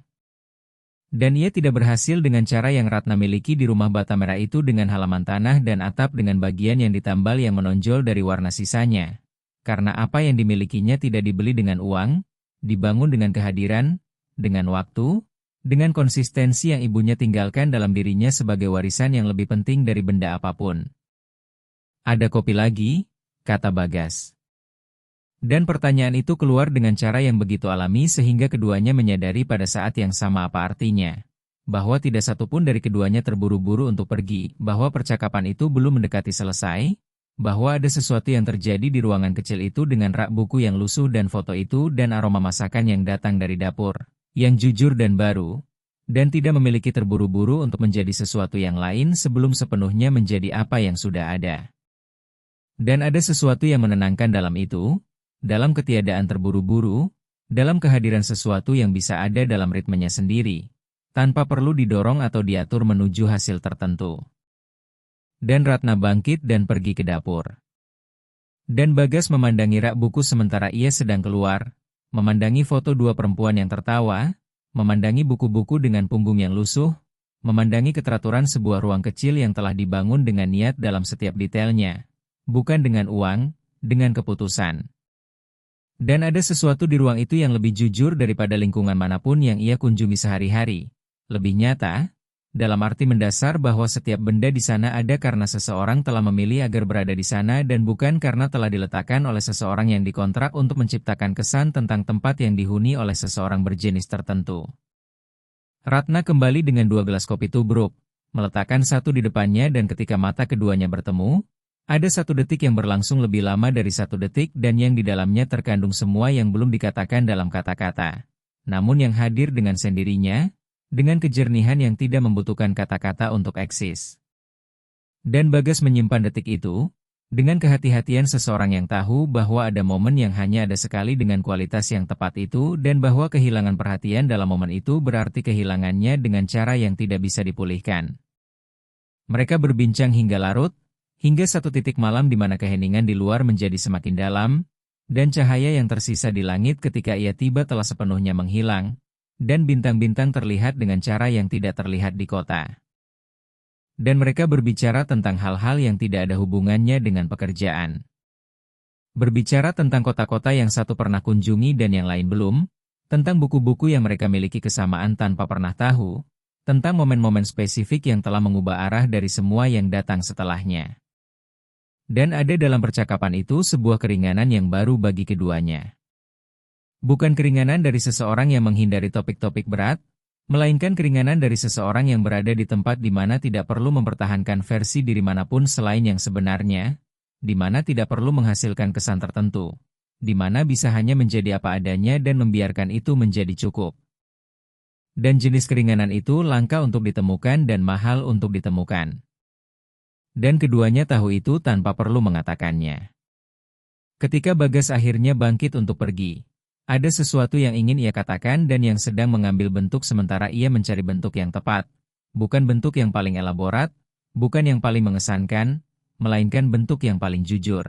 Dan ia tidak berhasil dengan cara yang Ratna miliki di rumah bata merah itu dengan halaman tanah dan atap dengan bagian yang ditambal yang menonjol dari warna sisanya. Karena apa yang dimilikinya tidak dibeli dengan uang, dibangun dengan kehadiran, dengan waktu, dengan konsistensi yang ibunya tinggalkan dalam dirinya sebagai warisan yang lebih penting dari benda apapun. Ada kopi lagi, kata Bagas. Dan pertanyaan itu keluar dengan cara yang begitu alami sehingga keduanya menyadari pada saat yang sama apa artinya. Bahwa tidak satupun dari keduanya terburu-buru untuk pergi, bahwa percakapan itu belum mendekati selesai, bahwa ada sesuatu yang terjadi di ruangan kecil itu dengan rak buku yang lusuh dan foto itu dan aroma masakan yang datang dari dapur, yang jujur dan baru, dan tidak memiliki terburu-buru untuk menjadi sesuatu yang lain sebelum sepenuhnya menjadi apa yang sudah ada. Dan ada sesuatu yang menenangkan dalam itu, dalam ketiadaan terburu-buru, dalam kehadiran sesuatu yang bisa ada dalam ritmenya sendiri, tanpa perlu didorong atau diatur menuju hasil tertentu. Dan Ratna bangkit dan pergi ke dapur. Dan Bagas memandangi rak buku sementara ia sedang keluar, memandangi foto 2 perempuan yang tertawa, memandangi buku-buku dengan punggung yang lusuh, memandangi keteraturan sebuah ruang kecil yang telah dibangun dengan niat dalam setiap detailnya, bukan dengan uang, dengan keputusan. Dan ada sesuatu di ruang itu yang lebih jujur daripada lingkungan manapun yang ia kunjungi sehari-hari. Lebih nyata, dalam arti mendasar bahwa setiap benda di sana ada karena seseorang telah memilih agar berada di sana dan bukan karena telah diletakkan oleh seseorang yang dikontrak untuk menciptakan kesan tentang tempat yang dihuni oleh seseorang berjenis tertentu. Ratna kembali dengan 2 gelas kopi tubruk, meletakkan satu di depannya dan ketika mata keduanya bertemu, ada 1 detik yang berlangsung lebih lama dari 1 detik dan yang di dalamnya terkandung semua yang belum dikatakan dalam kata-kata. Namun yang hadir dengan sendirinya, dengan kejernihan yang tidak membutuhkan kata-kata untuk eksis. Dan Bagas menyimpan detik itu, dengan kehati-hatian seseorang yang tahu bahwa ada momen yang hanya ada sekali dengan kualitas yang tepat itu dan bahwa kehilangan perhatian dalam momen itu berarti kehilangannya dengan cara yang tidak bisa dipulihkan. Mereka berbincang hingga larut, hingga 1 titik malam di mana keheningan di luar menjadi semakin dalam, dan cahaya yang tersisa di langit ketika ia tiba telah sepenuhnya menghilang, dan bintang-bintang terlihat dengan cara yang tidak terlihat di kota. Dan mereka berbicara tentang hal-hal yang tidak ada hubungannya dengan pekerjaan. Berbicara tentang kota-kota yang satu pernah kunjungi dan yang lain belum, tentang buku-buku yang mereka miliki kesamaan tanpa pernah tahu, tentang momen-momen spesifik yang telah mengubah arah dari semua yang datang setelahnya. Dan ada dalam percakapan itu sebuah keringanan yang baru bagi keduanya. Bukan keringanan dari seseorang yang menghindari topik-topik berat, melainkan keringanan dari seseorang yang berada di tempat di mana tidak perlu mempertahankan versi diri manapun selain yang sebenarnya, di mana tidak perlu menghasilkan kesan tertentu, di mana bisa hanya menjadi apa adanya dan membiarkan itu menjadi cukup. Dan jenis keringanan itu langka untuk ditemukan dan mahal untuk ditemukan. Dan keduanya tahu itu tanpa perlu mengatakannya. Ketika Bagas akhirnya bangkit untuk pergi, ada sesuatu yang ingin ia katakan dan yang sedang mengambil bentuk sementara ia mencari bentuk yang tepat. Bukan bentuk yang paling elaborat, bukan yang paling mengesankan, melainkan bentuk yang paling jujur.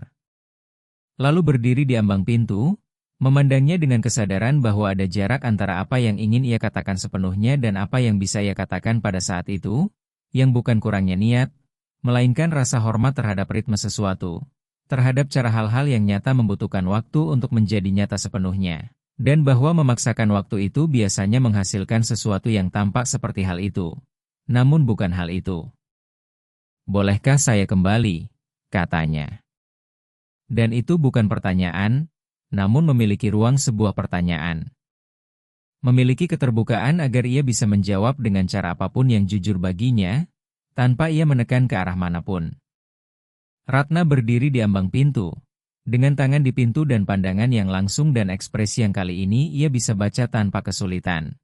Lalu berdiri di ambang pintu, memandangnya dengan kesadaran bahwa ada jarak antara apa yang ingin ia katakan sepenuhnya dan apa yang bisa ia katakan pada saat itu, yang bukan kurangnya niat, melainkan rasa hormat terhadap ritme sesuatu, terhadap cara hal-hal yang nyata membutuhkan waktu untuk menjadi nyata sepenuhnya, dan bahwa memaksakan waktu itu biasanya menghasilkan sesuatu yang tampak seperti hal itu, namun bukan hal itu. "Bolehkah saya kembali?" katanya. Dan itu bukan pertanyaan, namun memiliki ruang sebuah pertanyaan. Memiliki keterbukaan agar ia bisa menjawab dengan cara apapun yang jujur baginya, tanpa ia menekan ke arah manapun. Ratna berdiri di ambang pintu, dengan tangan di pintu dan pandangan yang langsung dan ekspresi yang kali ini ia bisa baca tanpa kesulitan.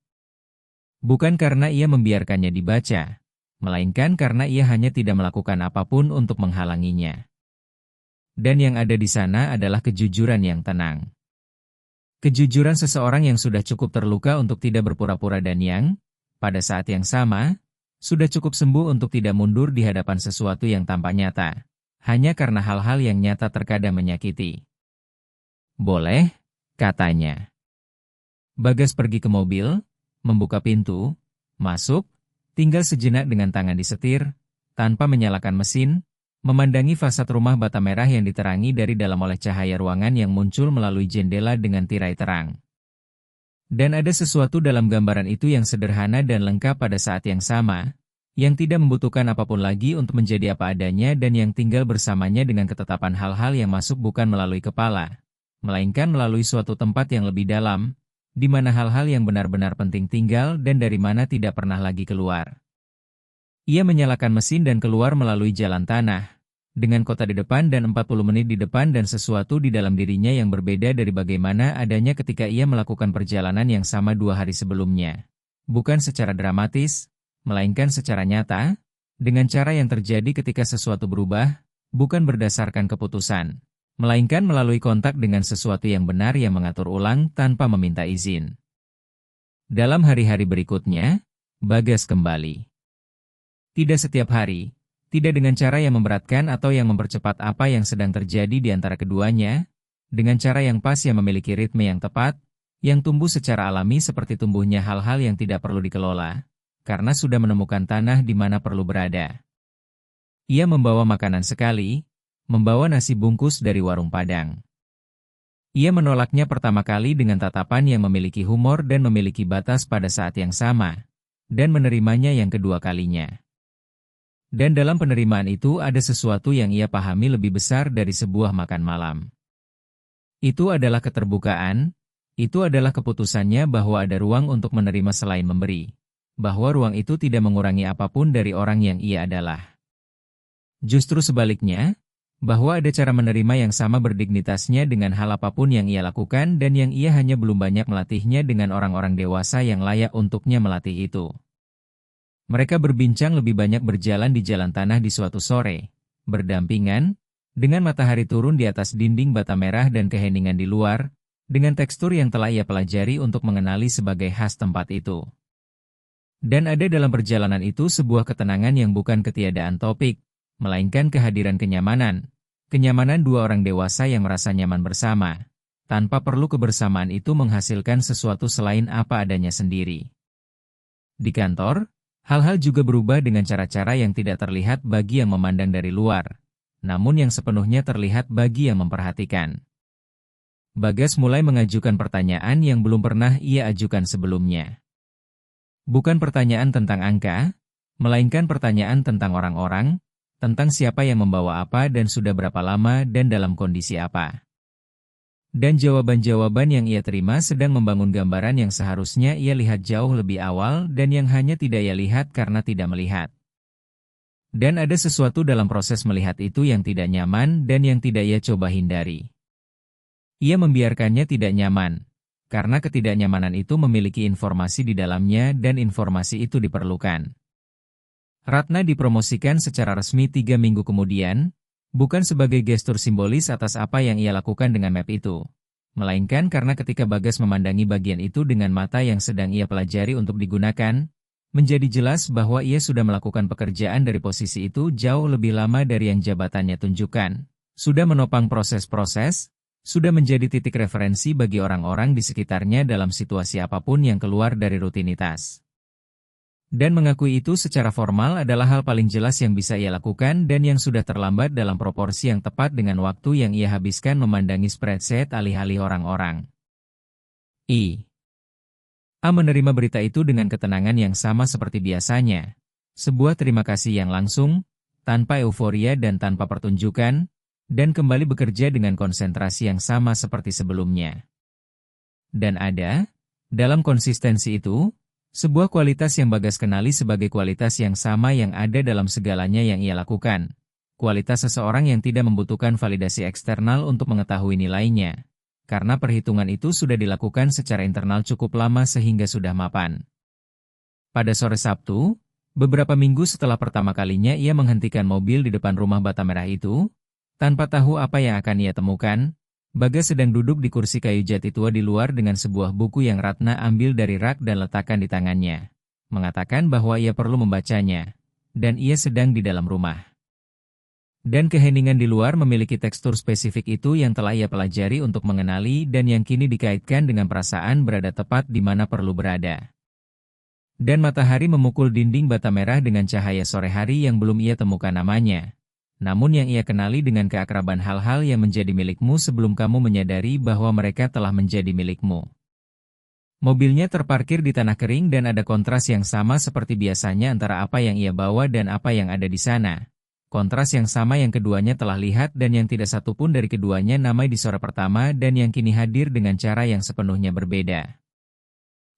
Bukan karena ia membiarkannya dibaca, melainkan karena ia hanya tidak melakukan apapun untuk menghalanginya. Dan yang ada di sana adalah kejujuran yang tenang. Kejujuran seseorang yang sudah cukup terluka untuk tidak berpura-pura dan yang, pada saat yang sama, sudah cukup sembuh untuk tidak mundur di hadapan sesuatu yang tampak nyata, hanya karena hal-hal yang nyata terkadang menyakiti. "Boleh," katanya. Bagas pergi ke mobil, membuka pintu, masuk, tinggal sejenak dengan tangan disetir, tanpa menyalakan mesin, memandangi fasad rumah bata merah yang diterangi dari dalam oleh cahaya ruangan yang muncul melalui jendela dengan tirai terang. Dan ada sesuatu dalam gambaran itu yang sederhana dan lengkap pada saat yang sama, yang tidak membutuhkan apapun lagi untuk menjadi apa adanya dan yang tinggal bersamanya dengan ketetapan hal-hal yang masuk bukan melalui kepala, melainkan melalui suatu tempat yang lebih dalam, di mana hal-hal yang benar-benar penting tinggal dan dari mana tidak pernah lagi keluar. Ia menyalakan mesin dan keluar melalui jalan tanah, dengan kota di depan dan 40 menit di depan dan sesuatu di dalam dirinya yang berbeda dari bagaimana adanya ketika ia melakukan perjalanan yang sama 2 hari sebelumnya. Bukan secara dramatis, melainkan secara nyata, dengan cara yang terjadi ketika sesuatu berubah, bukan berdasarkan keputusan, melainkan melalui kontak dengan sesuatu yang benar yang mengatur ulang tanpa meminta izin. Dalam hari-hari berikutnya, Bagas kembali. Tidak setiap hari, tidak dengan cara yang memberatkan atau yang mempercepat apa yang sedang terjadi di antara keduanya, dengan cara yang pas yang memiliki ritme yang tepat, yang tumbuh secara alami seperti tumbuhnya hal-hal yang tidak perlu dikelola, karena sudah menemukan tanah di mana perlu berada. Ia membawa makanan sekali, membawa nasi bungkus dari warung Padang. Ia menolaknya pertama kali dengan tatapan yang memiliki humor dan memiliki batas pada saat yang sama, dan menerimanya yang kedua kalinya. Dan dalam penerimaan itu ada sesuatu yang ia pahami lebih besar dari sebuah makan malam. Itu adalah keterbukaan, itu adalah keputusannya bahwa ada ruang untuk menerima selain memberi, bahwa ruang itu tidak mengurangi apapun dari orang yang ia adalah. Justru sebaliknya, bahwa ada cara menerima yang sama berdignitasnya dengan hal apapun yang ia lakukan dan yang ia hanya belum banyak melatihnya dengan orang-orang dewasa yang layak untuknya melatih itu. Mereka berbincang lebih banyak berjalan di jalan tanah di suatu sore, berdampingan, dengan matahari turun di atas dinding bata merah dan keheningan di luar, dengan tekstur yang telah ia pelajari untuk mengenali sebagai khas tempat itu. Dan ada dalam perjalanan itu sebuah ketenangan yang bukan ketiadaan topik, melainkan kehadiran kenyamanan, kenyamanan dua orang dewasa yang merasa nyaman bersama, tanpa perlu kebersamaan itu menghasilkan sesuatu selain apa adanya sendiri. Di kantor, hal-hal juga berubah dengan cara-cara yang tidak terlihat bagi yang memandang dari luar, namun yang sepenuhnya terlihat bagi yang memperhatikan. Bagas mulai mengajukan pertanyaan yang belum pernah ia ajukan sebelumnya. Bukan pertanyaan tentang angka, melainkan pertanyaan tentang orang-orang, tentang siapa yang membawa apa dan sudah berapa lama dan dalam kondisi apa. Dan jawaban-jawaban yang ia terima sedang membangun gambaran yang seharusnya ia lihat jauh lebih awal dan yang hanya tidak ia lihat karena tidak melihat. Dan ada sesuatu dalam proses melihat itu yang tidak nyaman dan yang tidak ia coba hindari. Ia membiarkannya tidak nyaman, karena ketidaknyamanan itu memiliki informasi di dalamnya dan informasi itu diperlukan. Ratna dipromosikan secara resmi 3 minggu kemudian, bukan sebagai gestur simbolis atas apa yang ia lakukan dengan map itu, melainkan karena ketika Bagas memandangi bagian itu dengan mata yang sedang ia pelajari untuk digunakan, menjadi jelas bahwa ia sudah melakukan pekerjaan dari posisi itu jauh lebih lama dari yang jabatannya tunjukkan, sudah menopang proses-proses, sudah menjadi titik referensi bagi orang-orang di sekitarnya dalam situasi apapun yang keluar dari rutinitas. Dan mengakui itu secara formal adalah hal paling jelas yang bisa ia lakukan dan yang sudah terlambat dalam proporsi yang tepat dengan waktu yang ia habiskan memandangi spreadsheet alih-alih orang-orang. A menerima berita itu dengan ketenangan yang sama seperti biasanya. Sebuah terima kasih yang langsung, tanpa euforia dan tanpa pertunjukan, dan kembali bekerja dengan konsentrasi yang sama seperti sebelumnya. Dan ada, dalam konsistensi itu, sebuah kualitas yang Bagas kenali sebagai kualitas yang sama yang ada dalam segalanya yang ia lakukan. Kualitas seseorang yang tidak membutuhkan validasi eksternal untuk mengetahui nilainya. Karena perhitungan itu sudah dilakukan secara internal cukup lama sehingga sudah mapan. Pada sore Sabtu, beberapa minggu setelah pertama kalinya ia menghentikan mobil di depan rumah bata merah itu, tanpa tahu apa yang akan ia temukan, Bagas sedang duduk di kursi kayu jati tua di luar dengan sebuah buku yang Ratna ambil dari rak dan letakkan di tangannya. Mengatakan bahwa ia perlu membacanya, dan ia sedang di dalam rumah. Dan keheningan di luar memiliki tekstur spesifik itu yang telah ia pelajari untuk mengenali dan yang kini dikaitkan dengan perasaan berada tepat di mana perlu berada. Dan matahari memukul dinding bata merah dengan cahaya sore hari yang belum ia temukan namanya. Namun yang ia kenali dengan keakraban hal-hal yang menjadi milikmu sebelum kamu menyadari bahwa mereka telah menjadi milikmu. Mobilnya terparkir di tanah kering dan ada kontras yang sama seperti biasanya antara apa yang ia bawa dan apa yang ada di sana. Kontras yang sama yang keduanya telah lihat dan yang tidak satupun dari keduanya namai di sore pertama dan yang kini hadir dengan cara yang sepenuhnya berbeda.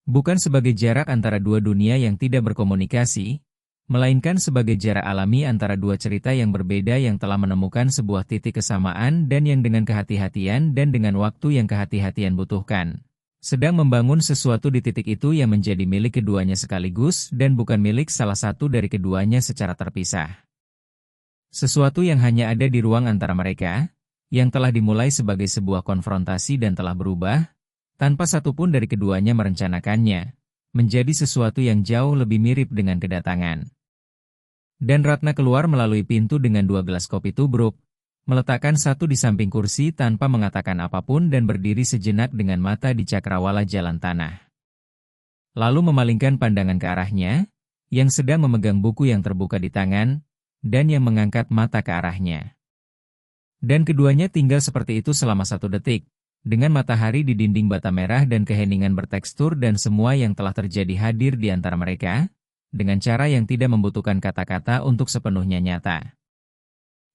Bukan sebagai jarak antara dua dunia yang tidak berkomunikasi, melainkan sebagai jarak alami antara dua cerita yang berbeda yang telah menemukan sebuah titik kesamaan dan yang dengan kehati-hatian dan dengan waktu yang kehati-hatian butuhkan. Sedang membangun sesuatu di titik itu yang menjadi milik keduanya sekaligus dan bukan milik salah satu dari keduanya secara terpisah. Sesuatu yang hanya ada di ruang antara mereka, yang telah dimulai sebagai sebuah konfrontasi dan telah berubah, tanpa satupun dari keduanya merencanakannya, menjadi sesuatu yang jauh lebih mirip dengan kedatangan. Dan Ratna keluar melalui pintu dengan 2 gelas kopi tubruk, meletakkan satu di samping kursi tanpa mengatakan apapun dan berdiri sejenak dengan mata di cakrawala jalan tanah. Lalu memalingkan pandangan ke arahnya, yang sedang memegang buku yang terbuka di tangan, dan yang mengangkat mata ke arahnya. Dan keduanya tinggal seperti itu selama 1 detik, dengan matahari di dinding bata merah dan keheningan bertekstur dan semua yang telah terjadi hadir di antara mereka, dengan cara yang tidak membutuhkan kata-kata untuk sepenuhnya nyata.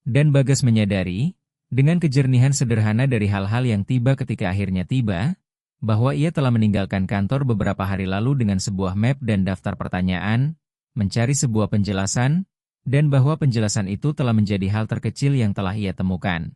Dan Bagas menyadari, dengan kejernihan sederhana dari hal-hal yang tiba ketika akhirnya tiba, bahwa ia telah meninggalkan kantor beberapa hari lalu dengan sebuah map dan daftar pertanyaan, mencari sebuah penjelasan, dan bahwa penjelasan itu telah menjadi hal terkecil yang telah ia temukan.